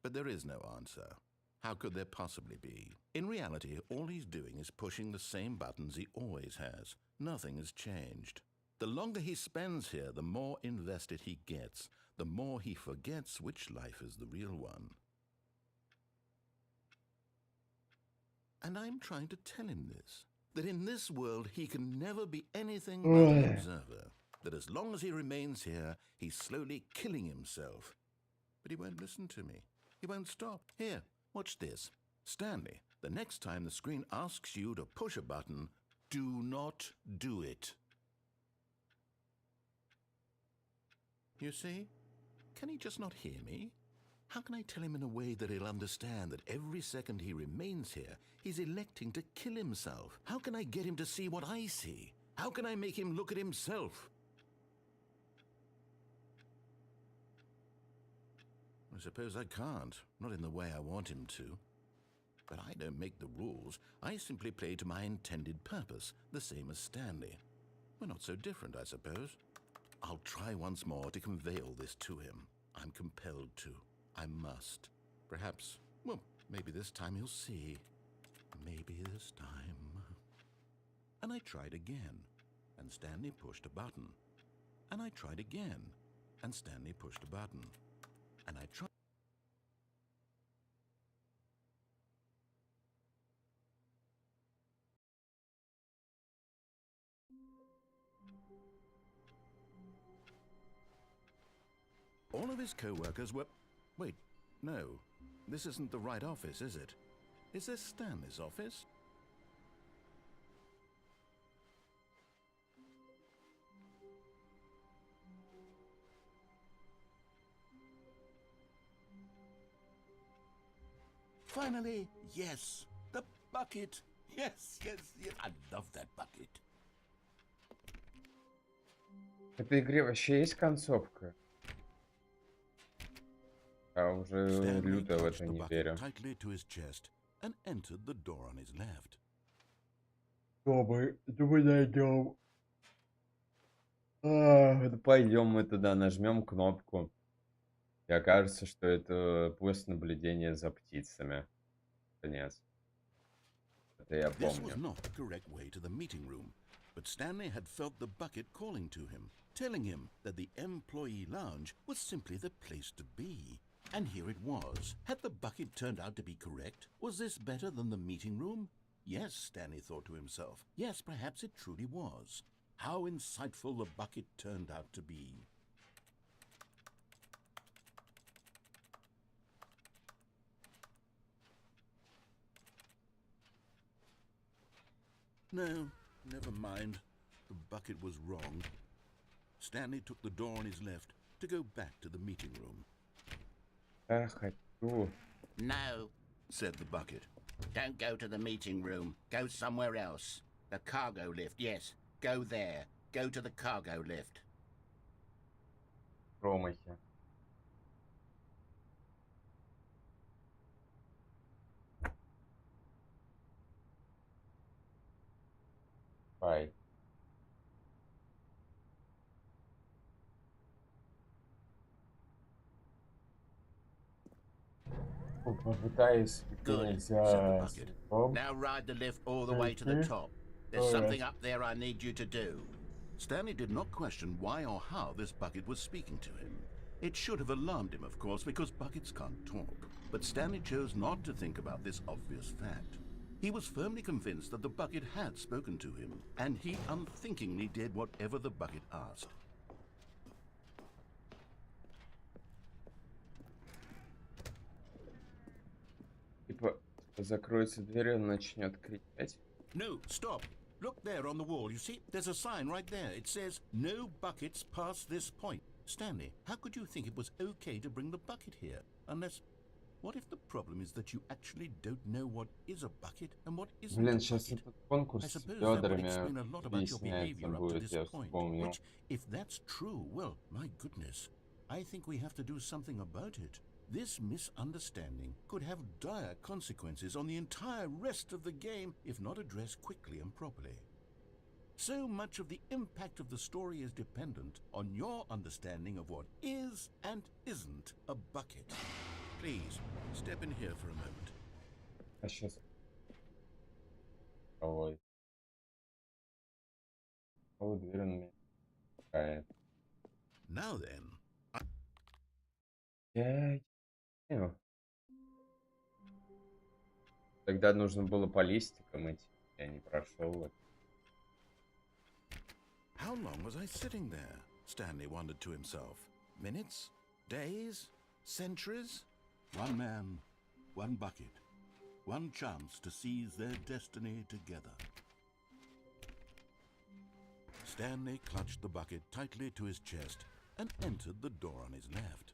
But there is no answer. How could there possibly be? In reality, all he's doing is pushing the same buttons he always has. Nothing has changed. The longer he spends here, the more invested he gets, the more he forgets which life is the real one. And I'm trying to tell him this, that in this world he can never be anything but an observer, that as long as he remains here, he's slowly killing himself. But he won't listen to me. He won't stop. Here, watch this. Stanley, the next time the screen asks you to push a button, do not do it. You see? Can he just not hear me? How can I tell him in a way that he'll understand that every second he remains here, he's electing to kill himself? How can I get him to see what I see? How can I make him look at himself? I suppose I can't, not in the way I want him to. But I don't make the rules. I simply play to my intended purpose, the same as Stanley. We're not so different, I suppose. I'll try once more to convey all this to him. I'm compelled to. I must. Perhaps, well, maybe this time he'll see. Maybe this time. And I tried again, and Stanley pushed a button. And I tried again, and Stanley pushed a button. And I tried. All of his co-workers were... Wait, no. This isn't the right office, is it? Is this Stanley's office? Finally, yes, the bucket. Yes, yes, yes. I love that bucket. В этой игре вообще есть концовка? Я уже люто в это не верю. Tightly to his chest and entered the door on his left. Думаю, найдем. Пойдем мы туда, нажмем кнопку. И окажется, что это пост наблюдения за птицами. Конец. Это я This was помню. not the correct way to the meeting room, but Stanley had felt the bucket calling to him, telling him that the employee lounge was simply the place to be. And here it was. Had the bucket turned out to be correct? Was this better than the meeting room? Yes, Stanley thought to himself. Yes, perhaps it truly was. How insightful the bucket turned out to be. No, never mind. The bucket was wrong. Stanley took the door on his left to go back to the meeting room. Я хочу. No, Said the bucket. don't go to the meeting room. Go somewhere else. The cargo lift, yes. Go there. Go to the cargo lift. Промахи. Ай. Попытаюсь Good, за said the bucket. столб. Now ride the lift all the way to the top. There's something up there I need you to do. Stanley did not question why or how this bucket was speaking to him. It should have alarmed him, of course, because buckets can't talk. But Stanley chose not to think about this obvious fact. He was firmly convinced that the bucket had spoken to him, and he unthinkingly did whatever the bucket asked. Типа, закроется дверь, он начнет кричать. No, stop. Look there on the wall. You see, there's a sign right there. It says, no buckets past this point. Stanley, how could you think it was okay to bring the bucket here? Unless, what if the problem is that you actually don't know what is a bucket and what isn't Блин, a сейчас bucket? этот I конкурс с suppose that would ведрами explain a lot about your объясняется behavior up to будет, this я point. вспомнил. Which, if that's true, well, my goodness, I think we have to do something about it. This misunderstanding could have dire consequences on the entire rest of the game if not addressed quickly and properly. So much of the impact of the story is dependent on your understanding of what is and isn't a bucket. Please, step in here for a moment. А сейчас... Ой. Ой, дверь он меня пускает. Now then, Я... Тогда нужно было по листикам идти. Я не прошел это. how long was I sitting there? Stanley wondered to himself. Minutes? Days? Centuries? One man, one bucket, one chance to seize their destiny together. Stanley clutched the bucket tightly to his chest and entered the door on his left.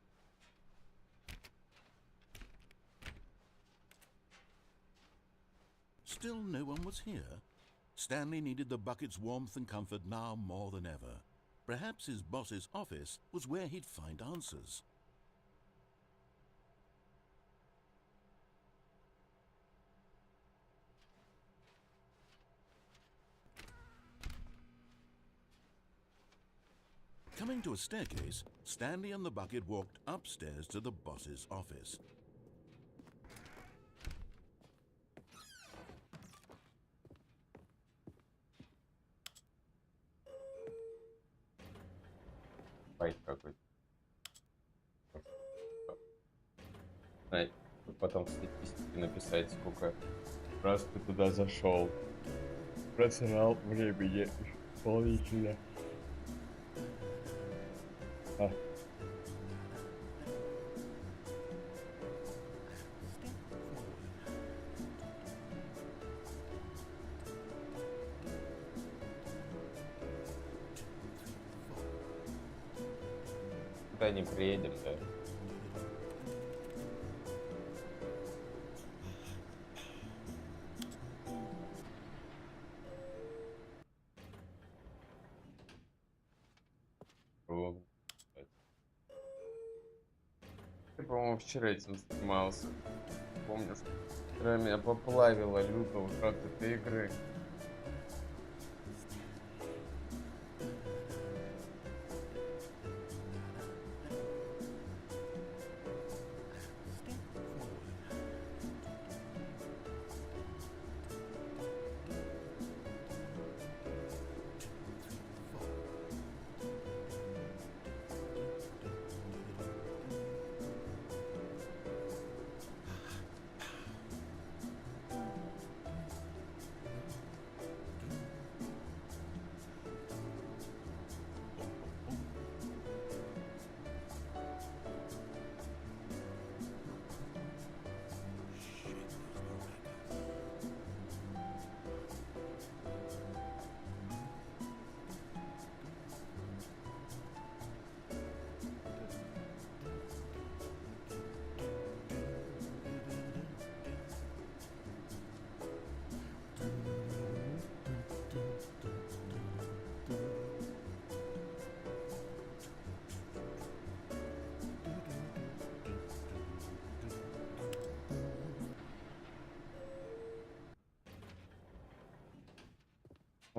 Still no one was here. Stanley needed the bucket's warmth and comfort now more than ever. Perhaps his boss's office was where he'd find answers. Coming to a staircase, Stanley and the bucket walked upstairs to the boss's office. Файт какой-то. Знаете, потом в статистике написать, сколько раз ты туда зашел. Просрал времени дополнительно. Куда не приедем, да? Ты, по-моему, вчера этим занимался. Помню, что вчера меня поплавило люто уже от этой игры.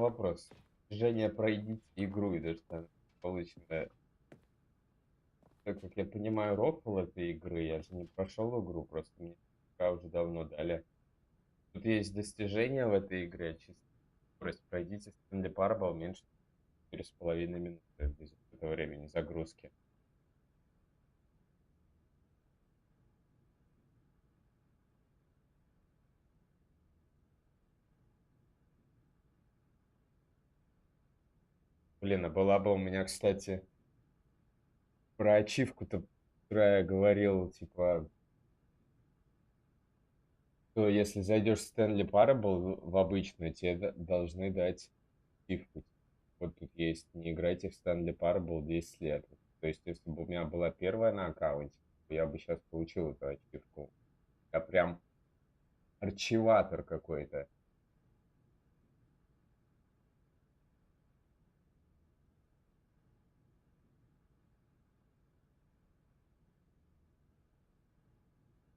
вопрос. Женя, пройдите игру, и даже там получено. Так как я понимаю рофл этой игры, я же не прошел игру, просто мне пока уже давно дали. Тут есть достижения в этой игре, чисто просьба, пройдите Stanley Parable меньше 4,5 минуты без этого времени загрузки. Блин, а была бы у меня, кстати, про ачивку-то, которая я говорил, типа, что если зайдешь в Stanley Parable в обычную, тебе должны дать ачивку. Вот тут есть, не играйте в Stanley Parable 10 лет. То есть, если бы у меня была первая на аккаунте, то я бы сейчас получил эту ачивку. Я прям арчиватор какой-то.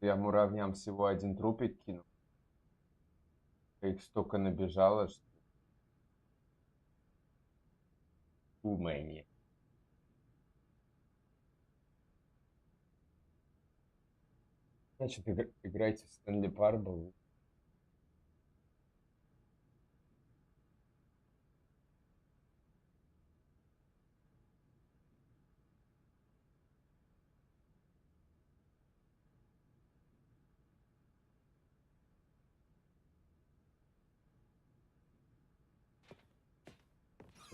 Я муравьям всего один трупик кинул. Их столько набежало, что умение. Значит, играйте в Stanley Parable.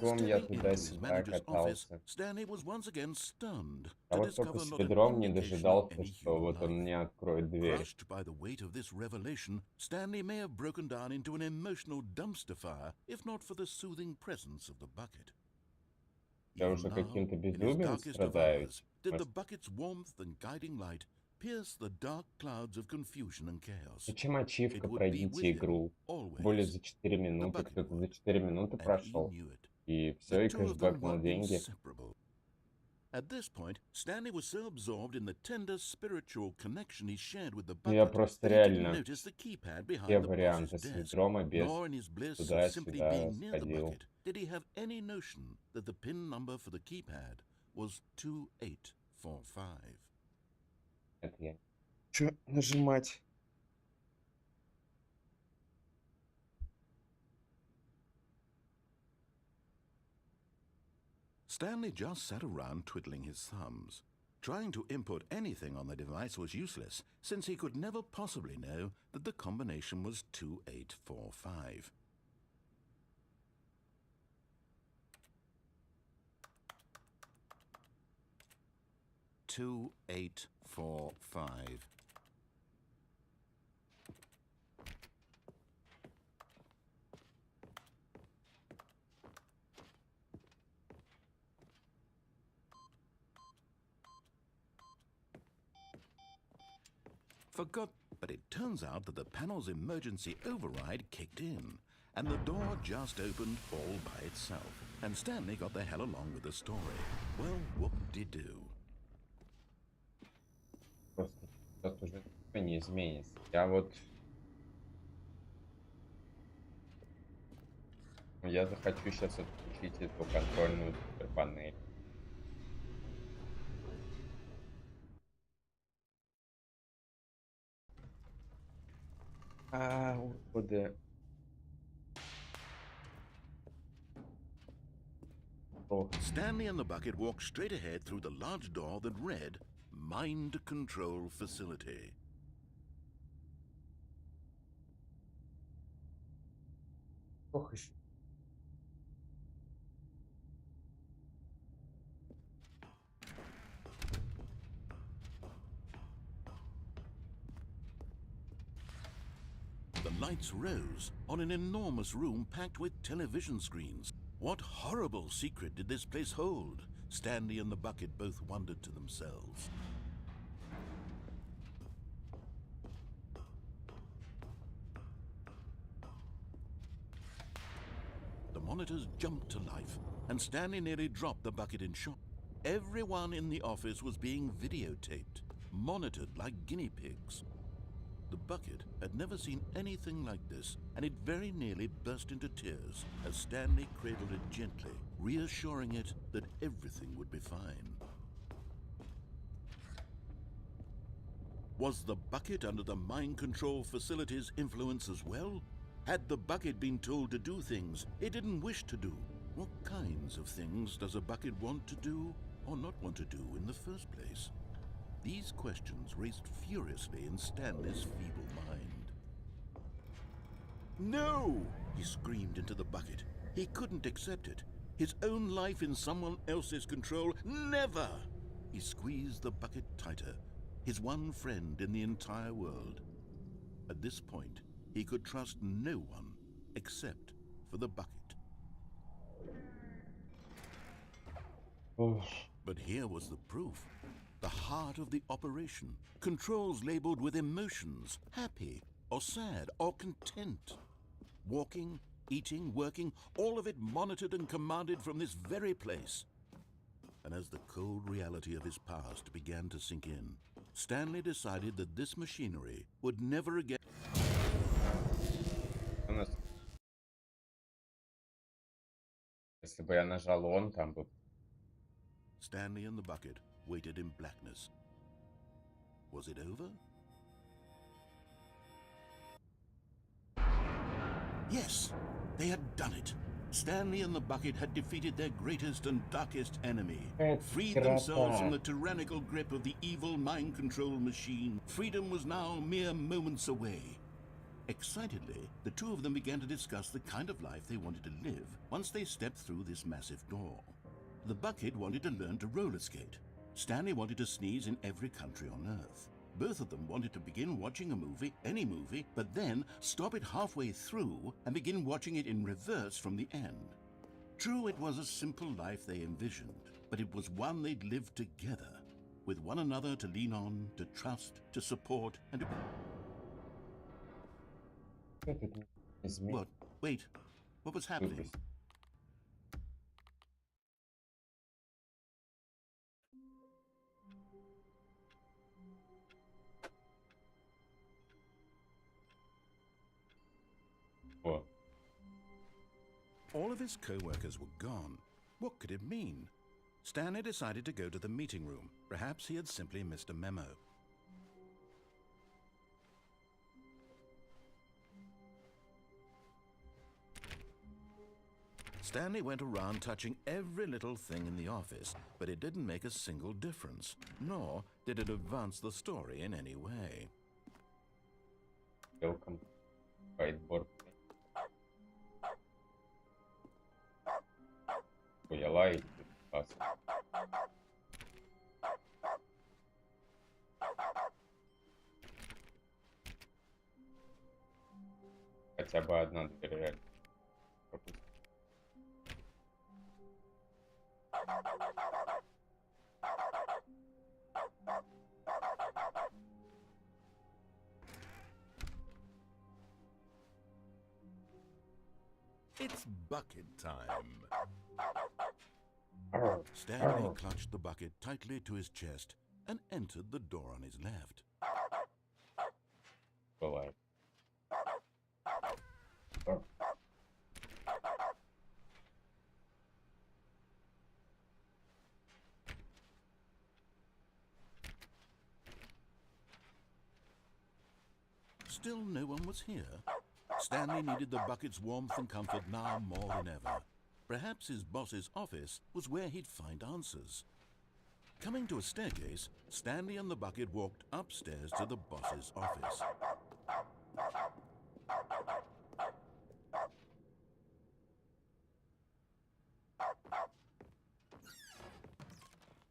Я Stepping into his туда-сюда manager's office, катался. Stanley was once again stunned Я to вот только discover с not an ведром не indication of дожидался, any что human вот он life. мне откроет дверь. Crushed by the weight of this revelation, Stanley may have broken down into an emotional dumpster fire if not for the soothing presence of the bucket. Я Even уже now, каким-то in his безумием darkest of страдаю. hours, did the bucket's warmth and guiding light pierce the dark clouds of confusion and chaos. Зачем ачивка It would be with пройдите him игру? Более always. за 4 The минуты. bucket Кто-то за would, 4 минуты and he прошел. knew it. И The все, и two of them кэшбэкнул were деньги. inseparable. At this point, Stanley was so absorbed in the tender spiritual connection he shared with the Ну, я bucket просто that he didn't реально notice the keypad все behind the варианты boss's с desk. ведром и без Nor in his bliss of simply туда-сюда being near the сходил. bucket did he have any notion that the PIN number for the keypad was 2845. Это я. Че нажимать? Stanley just sat around twiddling his thumbs. Trying to input anything on the device was useless, since he could never possibly know that the combination was 2845. $2845. Forgot, but it turns out that the panel's emergency override kicked in, and the door just opened all by itself, and Stanley got the hell along with the story. Well, whoop-de-doo. Просто сейчас уже ничего не изменится. Я вот... Я захочу сейчас отключить эту контрольную панель. Уроды. Stanley and the bucket walked straight ahead through the large door that read, Mind Control Facility. Ох, еще. The lights rose on an enormous room packed with television screens. What horrible secret did this place hold? Stanley and the bucket both wondered to themselves. The monitors jumped to life, and Stanley nearly dropped the bucket in shock. Everyone in the office was being videotaped, monitored like guinea pigs. The bucket had never seen anything like this, and it very nearly burst into tears as Stanley cradled it gently, reassuring it that everything would be fine. Was the bucket under the mind control facility's influence as well? Had the bucket been told to do things it didn't wish to do? What kinds of things does a bucket want to do or not want to do in the first place? These questions raced furiously in Stanley's feeble mind. No! He screamed into the bucket. He couldn't accept it. His own life in someone else's control, never! He squeezed the bucket tighter, his one friend in the entire world. At this point, he could trust no one except for the bucket. But here was the proof. The heart of the operation. Controls labeled with emotions, happy or sad or content. Walking, eating, working, all of it monitored and commanded from this very place. And as the cold reality of his past began to sink in, Stanley decided that this machinery would never again... Если бы я нажал он, там бы... Stanley and the bucket waited in blackness. Was it over? Yes, they had done it. Stanley and the bucket had defeated their greatest and darkest enemy, freed themselves from the tyrannical grip of the evil mind control machine. Freedom was now mere moments away. Excitedly, the two of them began to discuss the kind of life they wanted to live once they stepped through this massive door. The bucket wanted to learn to roller skate. Stanley wanted to sneeze in every country on Earth. Both of them wanted to begin watching a movie, any movie, but then stop it halfway through and begin watching it in reverse from the end. True, it was a simple life they envisioned, but it was one they'd lived together, with one another to lean on, to trust, to support, and to... What? Wait. What was happening? What? All of his co-workers were gone. What could it mean? Stanley decided to go to the meeting room. Perhaps he had simply missed a memo. Stanley went around touching every little thing in the office, but it didn't make a single difference, nor did it advance the story in any way. Welcome. Whiteboard. Я лайк. Хотя бы одна дверь реально. It's bucket time. Stanley clutched the bucket tightly to his chest and entered the door on his left. Бывает. Still no one was here. Stanley needed the bucket's warmth and comfort now more than ever. Perhaps his boss's office was where he'd find answers. Coming to a staircase, Stanley and the bucket walked upstairs to the boss's office.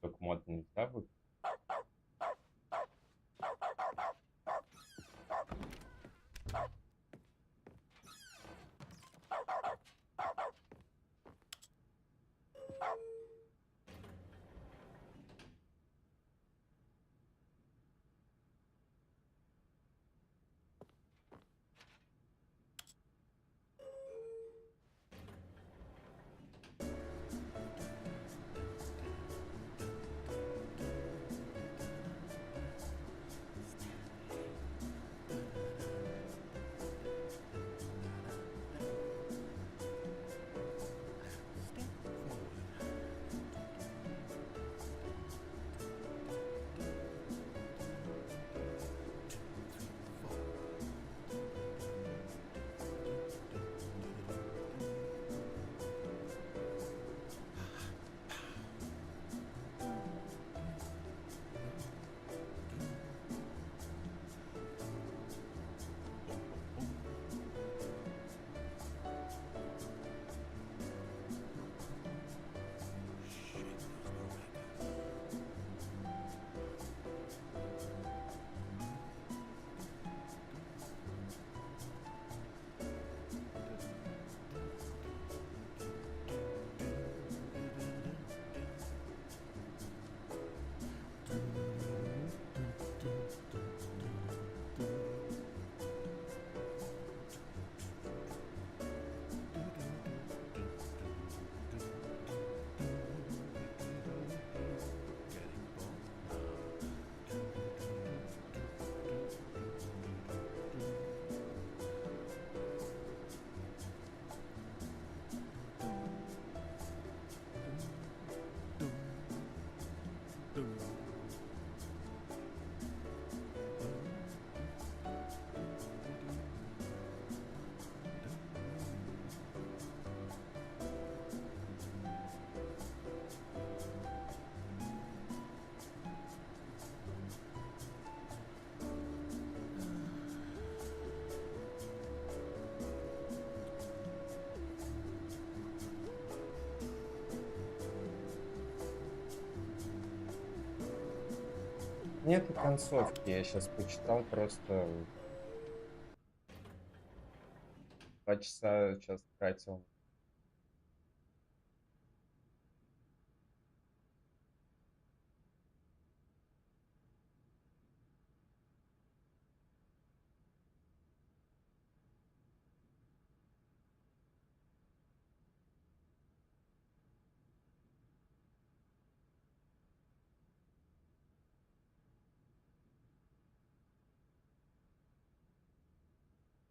Только мод нельзя будет. Нету концовки, я сейчас почитал просто 2 часа сейчас тратил.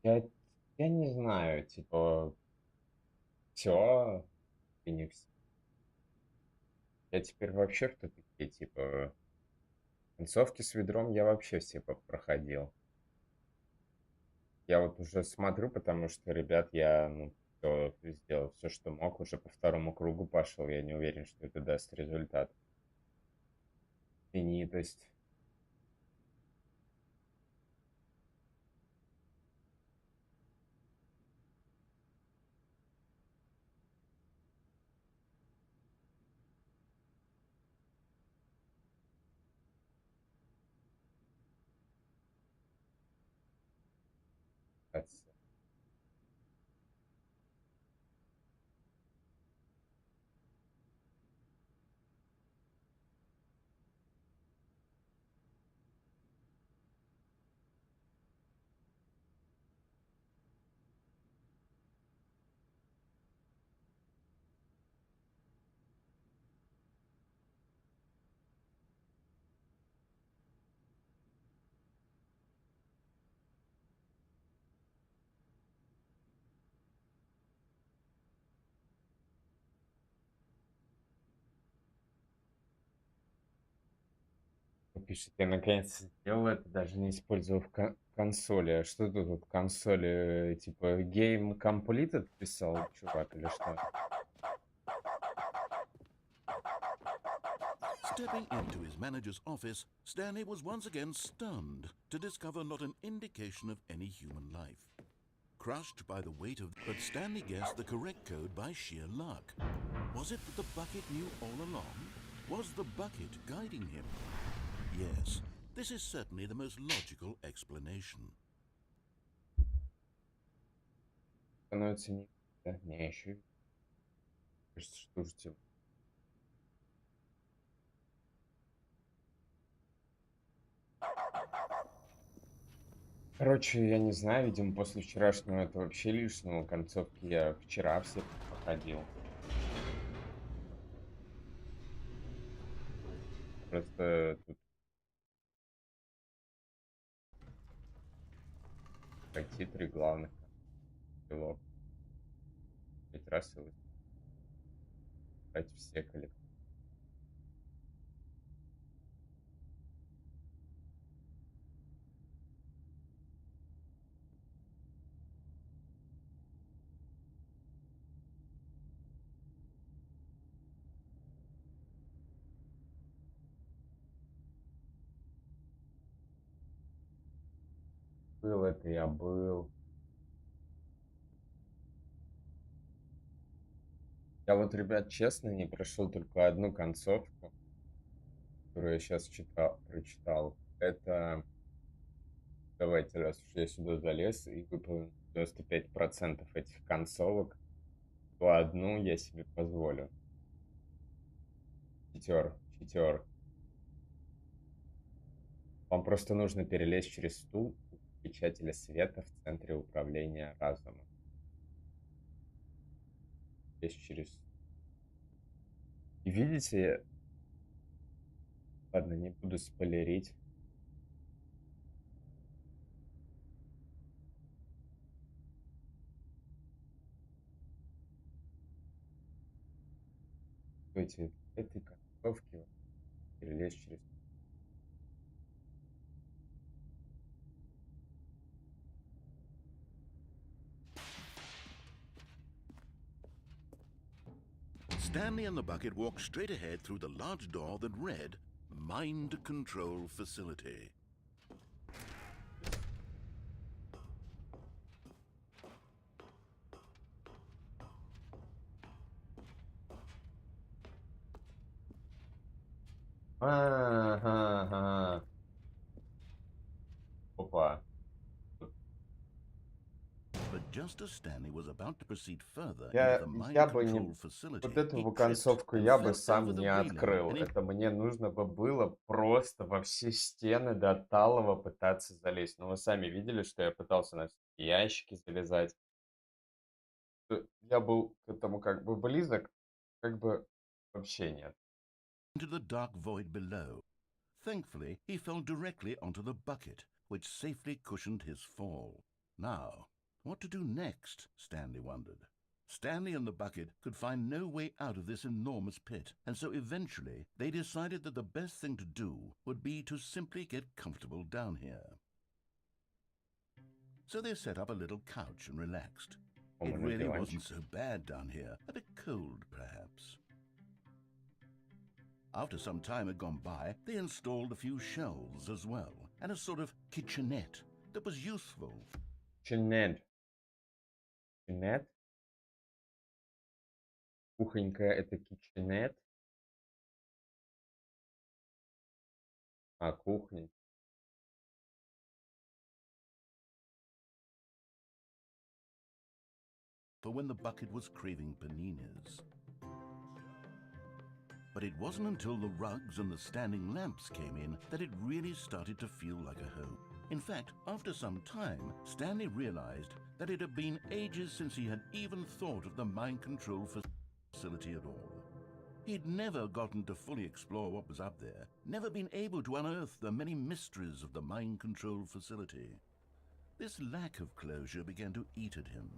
Я, я не знаю, типа, все и не все. Я теперь вообще в тупике, типа, концовки с ведром я вообще все проходил. Я вот уже смотрю, потому что, ребят, я, ну, всё сделал все, что мог, уже по второму кругу пошел. Я не уверен, что это даст результат. Именитость. Пишет, я наконец сделал это, даже не использовав консоли. А что тут вот консоли, типа Game Completed писал чувак или что? Stepping into his manager's office, Stanley was once again stunned to discover not an indication of any human life. Crushed by the weight of... But Stanley guessed the correct code by sheer luck. Was it that the bucket knew all along? Was the bucket guiding him? Yes, this is certainly the most logical explanation. Становится не... Да, не, еще... Кажется, что же типа... Короче, я не знаю, видимо, после вчерашнего это вообще лишнего. Концовки я вчера все проходил. Просто тут пройти 3 главных пилот. 5 раз и брать все коллективы. Был это, я был. Я вот, ребят, честно, не прошел только одну концовку, которую я сейчас прочитал. Это, давайте, раз уж я сюда залез и выполнил 95% этих концовок, то одну я себе позволю. Читер. Вам просто нужно перелезть через стул у печатателя света в центре управления разумом. Лезть через... И видите, ладно, не буду спойлерить. Этой концовки перелезть через... Stanley and the bucket walked straight ahead through the large door that read, Mind Control Facility. Ага. Опа. But just as Stanley was about to proceed further into Я the mind бы не... control facility, Вот эту he tripped концовку and я бы fell over сам the не railing, открыл. and he Это мне нужно бы было просто во все стены до талого пытаться залезть. Но вы сами видели, что я пытался на все ящики залезать. Я был к этому как бы близок, как бы вообще нет. into the dark void below. Thankfully, he fell directly onto the bucket, which safely cushioned his fall. Now, what to do next, Stanley wondered. Stanley and the bucket could find no way out of this enormous pit, and so eventually they decided that the best thing to do would be to simply get comfortable down here. So they set up a little couch and relaxed. It really wasn't so bad down here, a bit cold perhaps. After some time had gone by, they installed a few shelves as well, and a sort of kitchenette that was useful. Kitchenette. Kitchenette? Кухонька — это kitchenette? А, кухня. For when the bucket was craving paninis. But it wasn't until the rugs and the standing lamps came in that it really started to feel like a home. In fact, after some time, Stanley realized that it had been ages since he had even thought of the mind control facility at all. He'd never gotten to fully explore what was up there, never been able to unearth the many mysteries of the mind control facility. This lack of closure began to eat at him.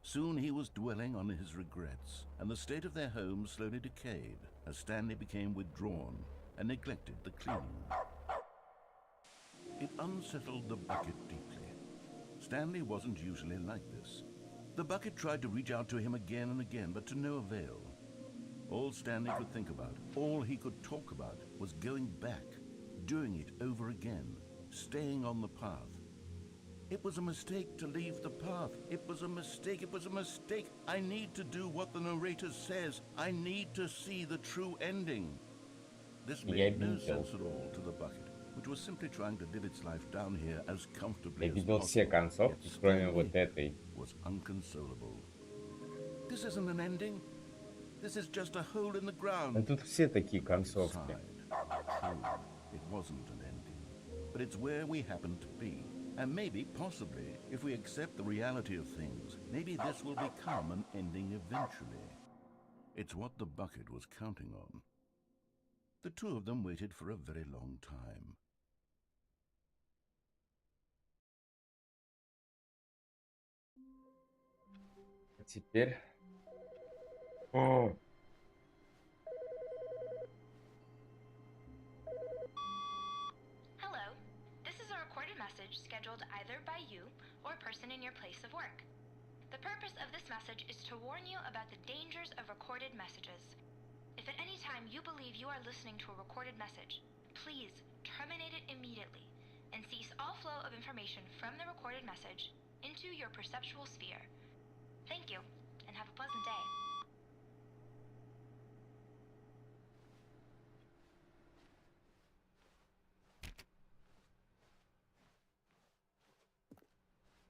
Soon he was dwelling on his regrets, and the state of their home slowly decayed as Stanley became withdrawn and neglected the cleaning. It unsettled the bucket deeply. Stanley wasn't usually like this. The bucket tried to reach out to him again and again, but to no avail. All Stanley could think about, all he could talk about, was going back, doing it over again, staying on the path. It was a mistake to leave the path. It was a mistake. It was a mistake. I need to do what the narrator says. I need to see the true ending. This made no sense at all to the bucket, which was simply trying to live its life down here as comfortably Я as видел все possible. концовки, Yet кроме вот Stanley этой. was unconsolable. This isn't an ending. This is just a hole in the ground. Ну тут все такие концовки. True, it wasn't an ending, but it's where we happen to be. And maybe, possibly, if we accept the reality of things, maybe this will become an ending eventually. It's what the bucket was counting on. The two of them waited for a very long time. А теперь... О! Hello. This is a recorded message scheduled either by you or a person in your place of work. The purpose of this message is to warn you about the dangers of recorded messages. If at any time you believe you are listening to a recorded message, please terminate it immediately and cease all flow of information from the recorded message into your perceptual sphere. Thank you, and have a pleasant day.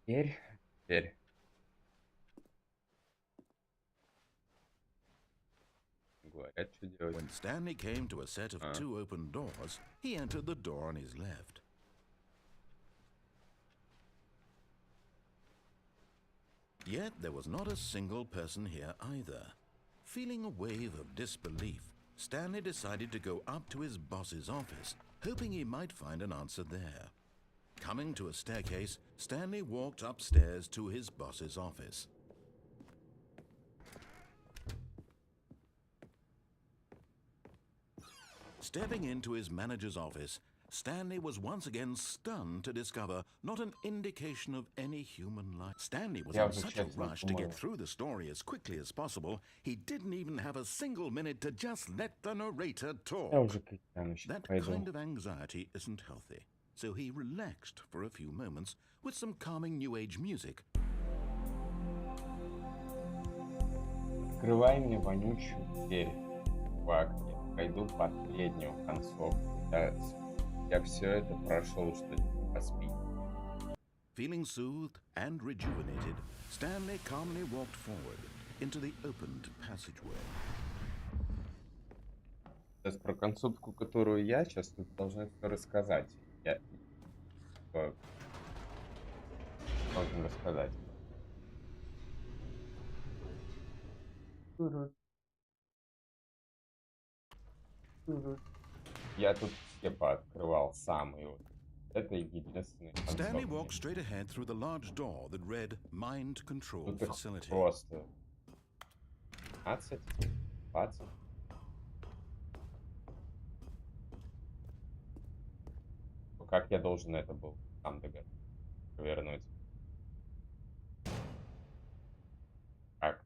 Теперь. Говорят, что делать. When Stanley came to a set of two open doors, he entered the door on his left. Yet there was not a single person here either. Feeling a wave of disbelief, Stanley decided to go up to his boss's office, hoping he might find an answer there. Coming to a staircase, Stanley walked upstairs to his boss's office. Stepping into his manager's office, Stanley was once again stunned to discover not an indication of any human life. Stanley was in such a rush to get through the story as quickly as possible, he didn't even have a single minute to just let the narrator talk. That kind of anxiety isn't healthy, so he relaxed for a few moments with some calming New Age music. Открывай мне вонючую дверь. Чувак, я пройду последнюю концовку. Я все это прошел, что поспи. Feeling soothed and rejuvenated, Stanley calmly walked forward into the opened passageway. Сейчас про концовку, которую я сейчас тут должен все рассказать. Я должен рассказать. Я тут все пооткрывал сам, и вот это единственный Stanley walked концовка. straight ahead through the large door that read Mind Control Тут их Facility. просто 15, 20. Ну, как я должен это был сам догадаться, провернуть? Как?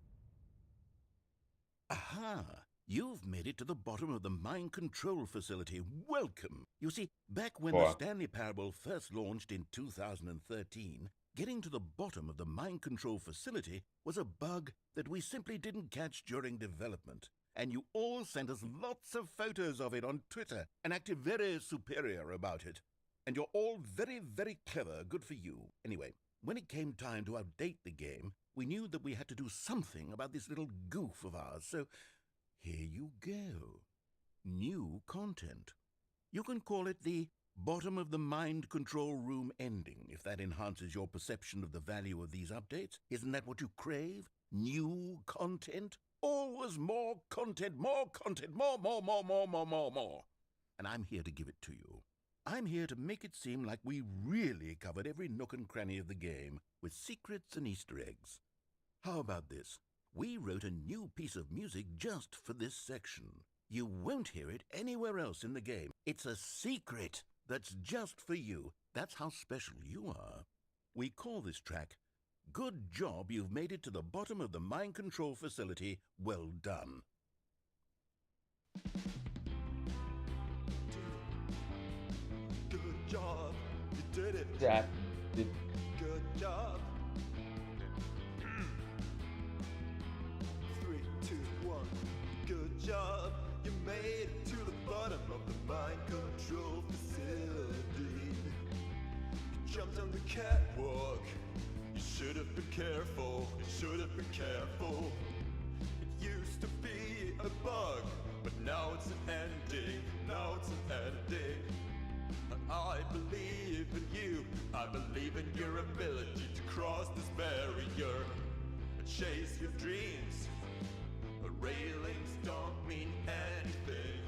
Aha! You've made it to the bottom of the mind control facility. Welcome! You see, back when the Wow. Stanley Parable first launched in 2013, getting to the bottom of the mind control facility was a bug that we simply didn't catch during development. And you all sent us lots of photos of it on Twitter and acted very superior about it. And you're all very, very clever. Good for you. Anyway, when it came time to update the game, we knew that we had to do something about this little goof of ours, so here you go. New content. You can call it the bottom of the mind control room ending, if that enhances your perception of the value of these updates. Isn't that what you crave? New content? Always more content, more content, more. And I'm here to give it to you. I'm here to make it seem like we really covered every nook and cranny of the game, with secrets and Easter eggs. How about this? We wrote a new piece of music just for this section. You won't hear it anywhere else in the game. It's a secret that's just for you. That's how special you are. We call this track, Good Job You've Made It to the Bottom of the Mind Control Facility. Well done. Good job, you did it. Yeah. Good job. 3, 2, 1. Good job, you made it to the bottom of the mind control facility. You jumped on the catwalk. You should have been careful. You should have been careful. It used to be a bug, but now it's an ending. Now it's an ending. I believe in you. I believe in your ability to cross this barrier and chase your dreams. The railings don't mean anything.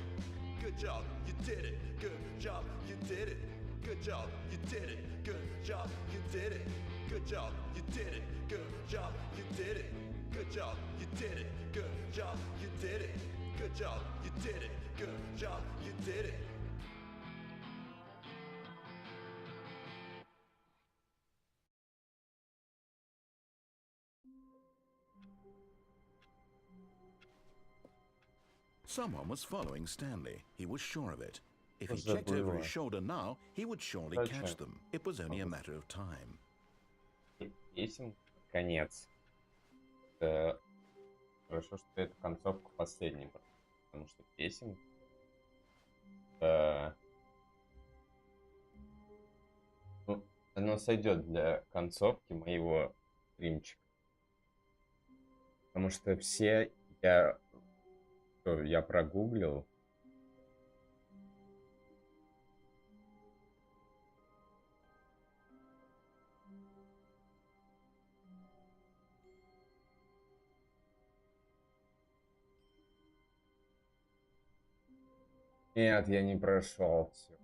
Good job, you did it. Good job, you did it. Good job, you did it. Good job, you did it. Good job, you did it. Good job, you did it. Good job, you did it. Good job, you did it. Good job, you did it. Good job, you did it. Someone was following Stanley. He was sure of it. If he What's that checked over blue his one? shoulder now, he would surely Gotcha. catch them. It was only a matter of time. Песен конец. Хорошо, что это концовка последней, потому что песен ну, оно сойдет для концовки моего стримчика. Потому что все я прогуглил. Нет, я не прошел все.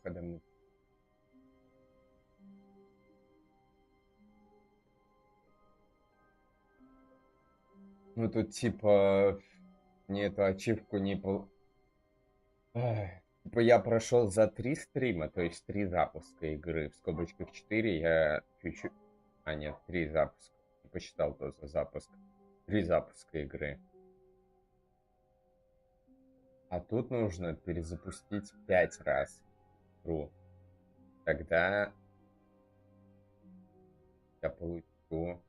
выходом. Ну тут типа мне эту ачивку не типа я прошел за 3 стрима, то есть 3 запуска игры. В скобочках 4 я чуть-чуть... А, нет, 3 запуска. Не посчитал то за запуск. 3 запуска игры. А тут нужно перезапустить 5 раз игру. Тогда я получу...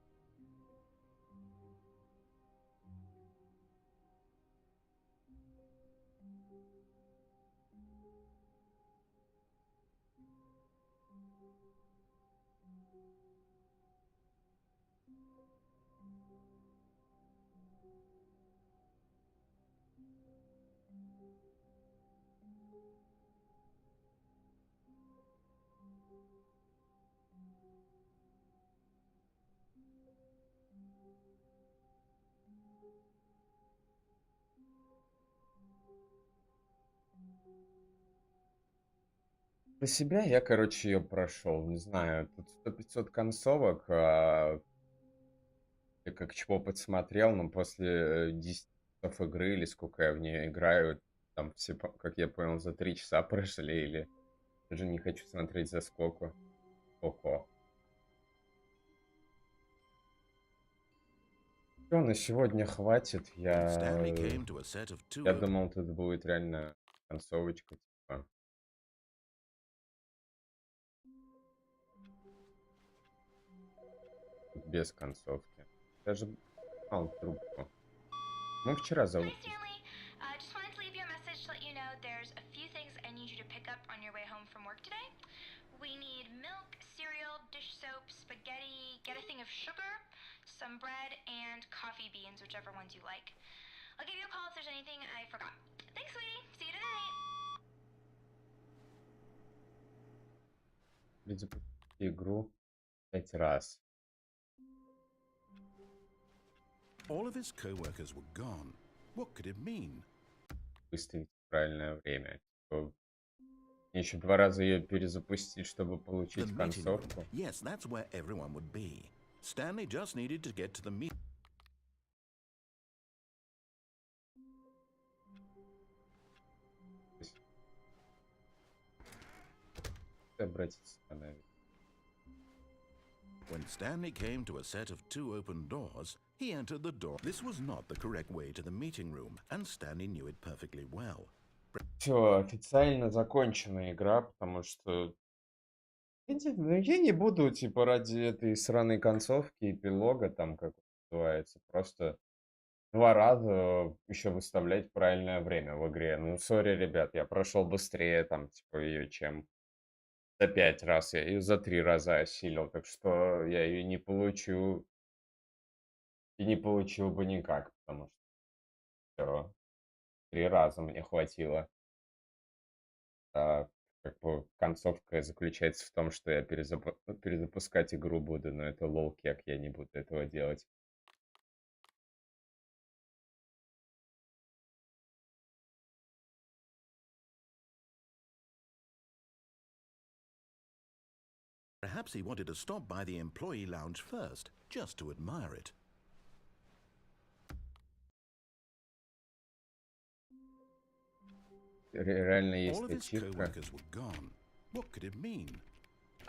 По себя я, короче, ее прошел. Не знаю, тут 100-500 концовок. Я как чего подсмотрел, но после 10 часов игры, или сколько я в нее играю, там все, как я понял, за 3 часа прошли, или даже не хочу смотреть за сколько. Ого. Все, на сегодня хватит. Stanley came to a set of two Я думал, тут будет реально концовочка, типа. Тут без концовки. Даже мало трубку. Мы вчера Hi, зовут. Stanley. Just wanted to leave you a message to let you know there's a few things I need you to pick up on your way home from work today. We need milk, cereal, dish soap, spaghetti, get a thing of sugar, some bread, and coffee beans, whichever ones you like. I'll give you a call if there's anything I forgot. Thanks, sweetie. See you tonight. Перезапустить игру 5 раз. All of his co-workers were gone. What could it mean? Выставить в правильное время. Типа, мне еще 2 раза ее перезапустить, чтобы The получить meeting room. концовку. Yes, that's where everyone would be. Stanley just needed to get to the meeting. Обратиться надо. When Stanley came to a set of 2 open doors, he entered the door. This was not the correct way to the meeting room, and Stanley knew it perfectly well. Все, официально закончена игра, потому что я не буду, типа, ради этой сраной концовки, эпилога, там, как называется, просто 2 раза еще выставлять правильное время в игре. Ну, сори, ребят, я прошел быстрее, там, типа, ее, чем за 5 раз. Я ее за 3 раза осилил, так что я ее не получу и не получил бы никак, потому что всё, 3 раза мне хватило. А, как бы концовка заключается в том, что я перезапускать игру буду, но это лол-кек, я не буду этого делать. Perhaps he wanted to stop by the employee lounge first, just to admire it. Реально есть All of his ачивка. co-workers were gone. What could it mean?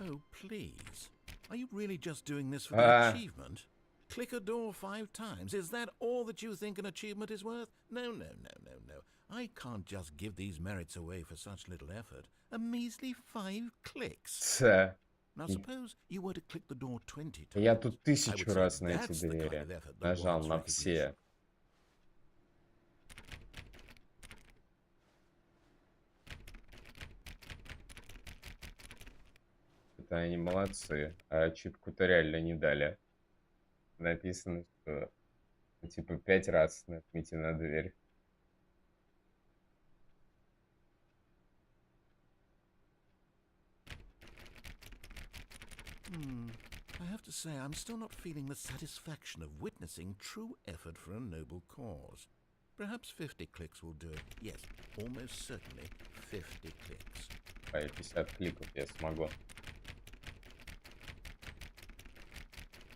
Oh, please. Are you really just doing this for the achievement? Click a door 5 times. Is that all that you think an achievement is worth? No, no, no, no, no. I can't just give these merits away for such little effort. A measly 5 clicks. Now suppose you were to click the door 20 times. Я тут I would 1000 say раз на эти that's the kind двери of effort that нажал warrants на recognition. все. Это они молодцы, а ачивку-то реально не дали. Написано, что типа 5 раз нажмите на дверь. I have to say, I'm still not feeling the satisfaction of witnessing true effort for a noble cause. Perhaps 50 clicks will do it. Yes, almost certainly 50 clicks. 50 кликов я смогу.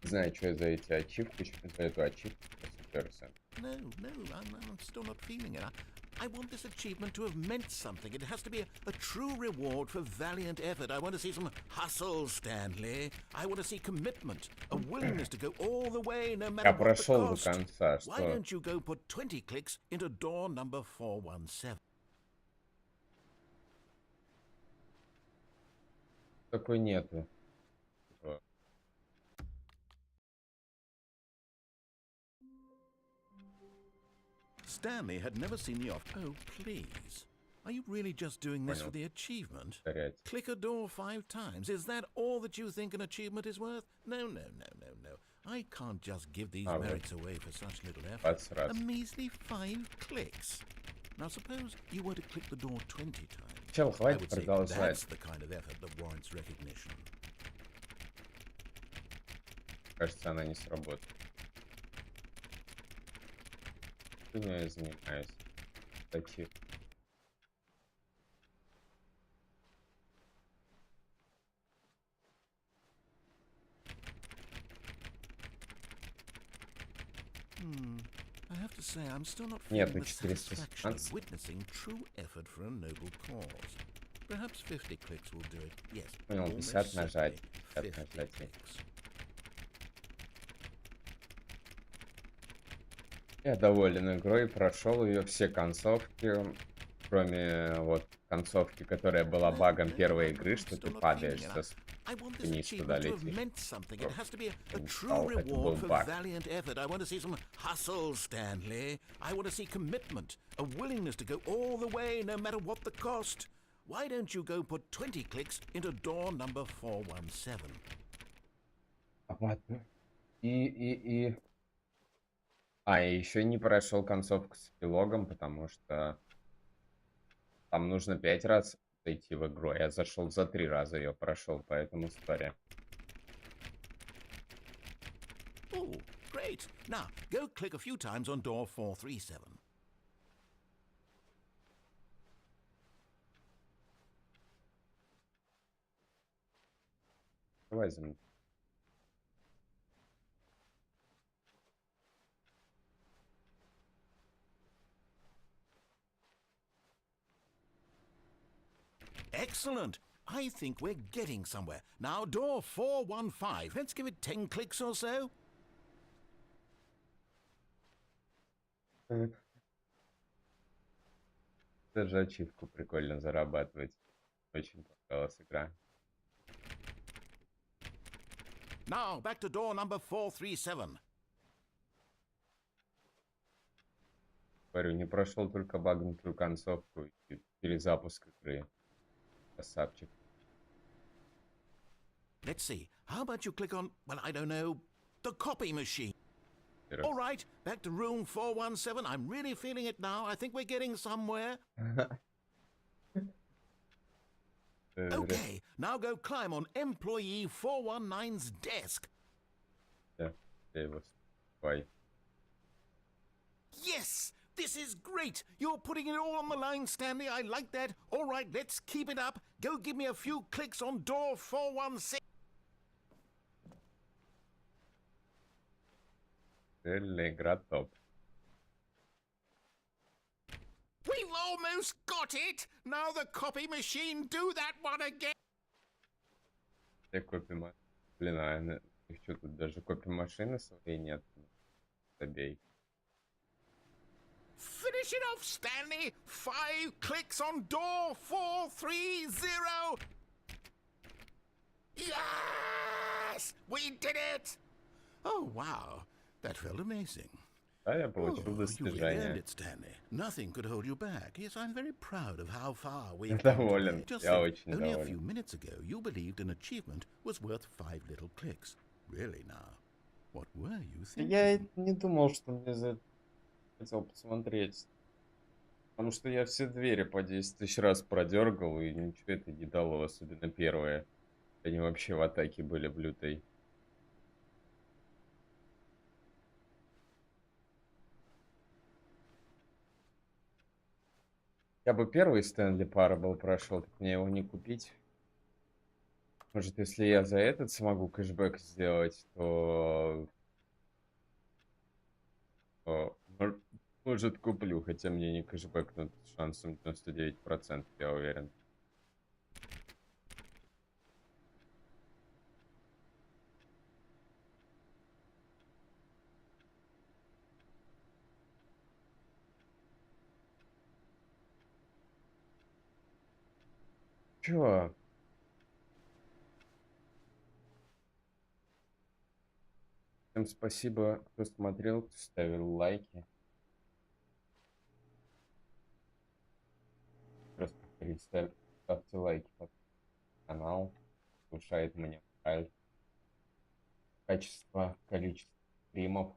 Не знаю, что за эти ачивки, за эту ачивку уперся. No, I'm still not feeling it. I want this achievement to have meant something. It has to be a true reward for valiant effort. I want to see some hustle, Stanley. I want to see commitment, a willingness to go all the way, no matter Я what the прошел до cost. конца, Why что... don't you go put 20 clicks into door number 417? Такой нету. Типа, Stanley had never seen the off. Oh, please. Are you really just doing this for the achievement? повторять. Click a door 5 times. Is that all that you think an achievement is worth? No. I can't just give these merits away for such little effort. Раз. A measly 5 clicks. Now suppose you were to click the door 20 times. Чел, I хватит would say продолжать. that's the kind of effort that warrants recognition. Кажется, она не сработает. Чем я занимаюсь? Таких. I have to say, I'm still not Нет, feeling ну the satisfaction of 417. witnessing true effort for a noble cause. Perhaps 50 clicks will do it. Yes, Понял, almost 50 нажать. certainly 50 50 нажать. clicks. Я доволен игрой, прошел ее все концовки, кроме вот концовки, которая была багом первой игры, что ты падаешь со I want this вниз туда achievement to have летишь. meant something. It has to be a Не true стал, это был reward for баг. valiant effort. I want to see some hustle, Stanley. I want to see commitment, a willingness to go all the way, no matter what the cost. Why don't you go put 20 clicks into door number 417? Ладно. И еще не прошел концовку с эпилогом, потому что там нужно 5 раз зайти в игру. Я зашел за 3 раза, ее прошел, поэтому история. Oh, great. Now, go click a few times on door 437. Давай за мной. Excellent. I think we're getting somewhere. Now, door 415. Let's give it 10 clicks or so. Даже ачивку прикольно зарабатывать. Очень понравилась игра. Now, back to door number 437. Говорю, не прошел только багнутую концовку и перезапуск игры. Красавчик. Let's see. How about you click on, well, I don't know, the copy machine? All right, back to room 417. I'm really feeling it now. I think we're getting somewhere. Okay, now go climb on employee 419's desk. Я его спай. Yes! This is great! You're putting it all on the line, Stanley. I like that. All right, let's keep it up. Go give me a few clicks on door 416. Реальная игра топ. We've almost got it! Now the copy machine, do that one again! Все копи-машины. Блин, а их что, тут даже копи-машины своей нет? Забей. Finish it off, Stanley! 5 clicks on door 430! Yes! We did it! Oh, wow. That felt amazing. Да, я получил You really earned достижение. it, Stanley. Nothing could hold you back. Yes, I'm very proud of how far we've Я come доволен. today. Just Я think, очень only a доволен. few minutes ago, you believed an achievement was worth 5 little clicks. Really now? What were you thinking? Я не думал, что мне за это хотел посмотреть. Потому что я все двери по 10 тысяч раз продергал, и ничего это не дало, особенно первые. Они вообще в атаке были в лютой. Я хотя бы первый stanleyparable прошел, так мне его не купить. Может, если я за этот смогу кэшбэк сделать, то может, куплю, хотя мне не кэшбэк, но с шансом 99%, я уверен. Чё? Всем спасибо, кто смотрел, кто ставил лайки. Просто ставьте лайки под канал. Повышает мне мораль. Качество, количество стримов.